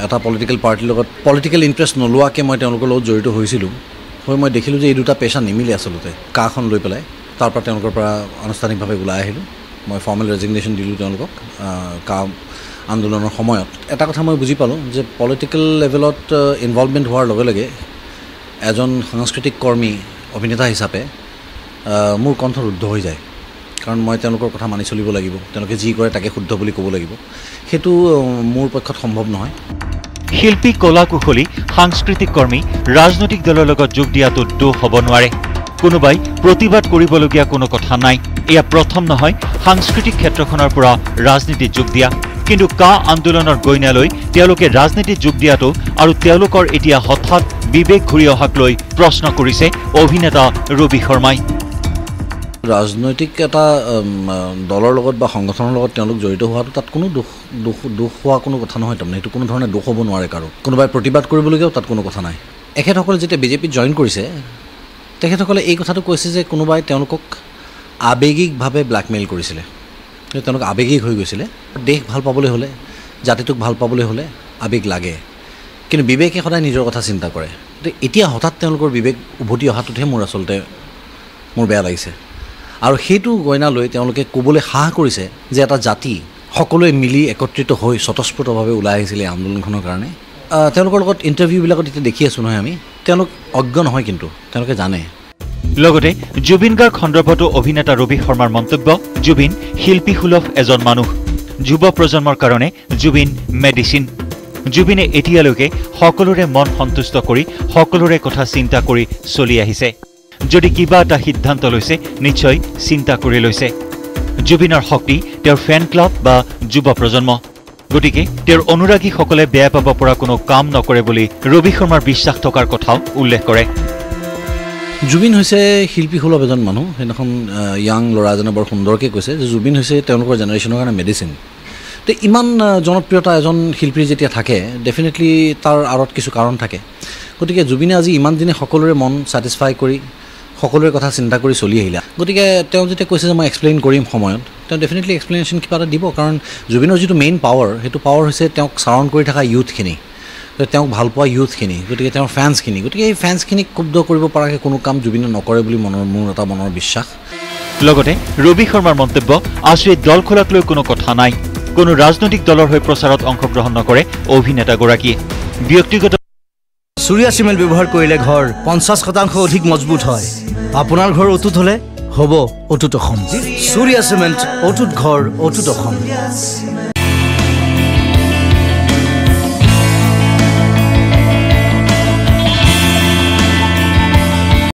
এটা পলিটিকেল পাৰ্টিৰ লগত পলিটিকেল ইণ্টাৰেষ্ট নোলোৱাকৈ মই তেওঁলোকৰ লগত জড়িত হৈছিলোঁ। মই দেখিলোঁ যে এই দুটা পেচা নিমিলে আচলতে। কাখন লৈ পেলাই তাৰ পৰা তেওঁলোকৰ পৰা আনুষ্ঠানিকভাৱে ওলাই আহিলোঁ। মই ফৰ্মেল ৰেজিগনেশ্যন দিলোঁ তেওঁলোকক কা আন্দোলনৰ সময়ত। এটা কথা মই বুজি পালোঁ যে পলিটিকেল লেভেলত ইনভলভমেণ্ট হোৱাৰ লগে লগে এজন সাংস্কৃতিক কৰ্মী অভিনেতা হিচাপে মোৰ কণ্ঠ ৰুদ্ধ হৈ যায়, কাৰণ মই তেওঁলোকৰ কথা মানি চলিব লাগিব, তেওঁলোকে যি কৰে তাকে শুদ্ধ বুলি ক'ব লাগিব। সেইটো মোৰ পক্ষত সম্ভৱ নহয়। শিল্পী, কলা কুশলী, সাংস্কৃতিক কৰ্মী ৰাজনৈতিক দলৰ লগত যোগ দিয়াটো দোষ হ'ব নোৱাৰে। কোনোবাই প্ৰতিবাদ কৰিবলগীয়া কোনো কথা নাই। এয়া প্ৰথম নহয় সাংস্কৃতিক ক্ষেত্ৰখনৰ পৰা ৰাজনীতিত যোগ দিয়া। কিন্তু কা আন্দোলনৰ গইনালৈ তেওঁলোকে ৰাজনীতিত যোগ দিয়াটো আৰু তেওঁলোকৰ এতিয়া হঠাৎ বিবেক ঘূৰি অহাক লৈ প্ৰশ্ন কৰিছে অভিনেতা ৰবি শৰ্মাই। ৰাজনৈতিক এটা দলৰ লগত বা সংগঠনৰ লগত তেওঁলোক জড়িত হোৱাটো তাত কোনো দোষ হোৱা কোনো কথা নহয়। তাৰমানে সেইটো কোনো ধৰণে দোষ হ'ব নোৱাৰে কাৰো। কোনোবাই প্ৰতিবাদ কৰিবলগীয়াও তাত কোনো কথা নাই। এখেতসকলে যেতিয়া বিজেপিত জইন কৰিছে তেখেতসকলে এই কথাটো কৈছে যে কোনোবাই তেওঁলোকক আৱেগিকভাৱে ব্লেকমেইল কৰিছিলে, তেওঁলোক আৱেগিক হৈ গৈছিলে। দেশ ভাল পাবলৈ হ'লে, জাতিটোক ভাল পাবলৈ হ'লে আৱেগ লাগে, কিন্তু বিবেকে সদায় নিজৰ কথা চিন্তা কৰে। এতিয়া হঠাৎ তেওঁলোকৰ বিবেক উভতি অহাটোতহে মোৰ বেয়া লাগিছে। আৰু সেইটো গইনা লৈ তেওঁলোকে ক'বলৈ সাহস কৰিছে যে এটা জাতি সকলোৱে মিলি একত্ৰিত হৈ স্বতঃস্ফূৰ্তভাৱে ওলাই আহিছিলে আন্দোলনখনৰ কাৰণে। তেওঁলোকৰ লগত ইণ্টাৰভিউবিলাকত এতিয়া দেখি আছোঁ নহয় আমি, তেওঁলোক অজ্ঞ নহয়, কিন্তু তেওঁলোকে জানে। লগতে জুবিন গাৰ্গ সন্দৰ্ভতো অভিনেতা ৰবি শৰ্মাৰ মন্তব্য, জুবিন শিল্পীসুলভ এজন মানুহ, যুৱ প্ৰজন্মৰ কাৰণে জুবিন মেডিচিন। জুবিনে এতিয়ালৈকে সকলোৰে মন সন্তুষ্ট কৰি সকলোৰে কথা চিন্তা কৰি চলি আহিছে। যদি কিবা এটা সিদ্ধান্ত লৈছে নিশ্চয় চিন্তা কৰি লৈছে। জুবিনৰ শক্তি তেওঁৰ ফেন ক্লাব বা যুৱ প্ৰজন্ম। গতিকে তেওঁৰ অনুৰাগীসকলে বেয়া পাব পৰা কোনো কাম নকৰে বুলি ৰবি শৰ্মাৰ বিশ্বাস থকাৰ কথাও উল্লেখ কৰে। জুবিন হৈছে শিল্পীসুলভ এজন মানুহ। সেইদিনাখন য়াং ল'ৰা এজনে বৰ সুন্দৰকৈ কৈছে যে জুবিন হৈছে তেওঁলোকৰ জেনেৰেশ্যনৰ কাৰণে মেডিচিন। তো ইমান জনপ্ৰিয়তা এজন শিল্পীৰ যেতিয়া থাকে, ডেফিনেটলি তাৰ আঁৰত কিছু কাৰণ থাকে। গতিকে জুবিনে আজি ইমান দিনে সকলোৰে মন ছেটিছফাই কৰি সকলোৰে কথা চিন্তা কৰি চলি আহিলে। গতিকে তেওঁ যেতিয়া কৈছে যে মই এক্সপ্লেইন কৰিম সময়ত, তেওঁ ডেফিনেটলি এক্সপ্লেনেশ্যন কিবা এটা দিব, কাৰণ জুবিনৰ যিটো মেইন পাৱাৰ, সেইটো পাৱাৰ হৈছে তেওঁক ছাৰাউণ্ড কৰি থকা ইউথখিনি, তেওঁক ভাল পোৱা ইউথখিনি, গতিকে তেওঁৰ ফেন্সখিনি। গতিকে এই ফেন্সখিনিক ক্ষুব্ধ কৰিব পৰাকৈ কোনো কাম জুবিনে নকৰে বুলি মোৰ এটা মনৰ বিশ্বাস। লগতে ৰবি শৰ্মাৰ মন্তব্য, আছুৱে দল খোলাক লৈ কোনো কথা নাই। কোনো ৰাজনৈতিক দলৰ হৈ প্ৰচাৰত অংশগ্ৰহণ নকৰে অভিনেতাগৰাকীয়ে। ব্যক্তিগত চুৰিয়া চিমেণ্ট ব্যৱহাৰ কৰিলে ঘৰ 50% অধিক মজবুত হয়। আপোনাৰ ঘৰ অটুট হ'লে হ'ব অটুট অসম। চুৰিয়া চিমেণ্ট, অটুট ঘৰ, অটুট অসম।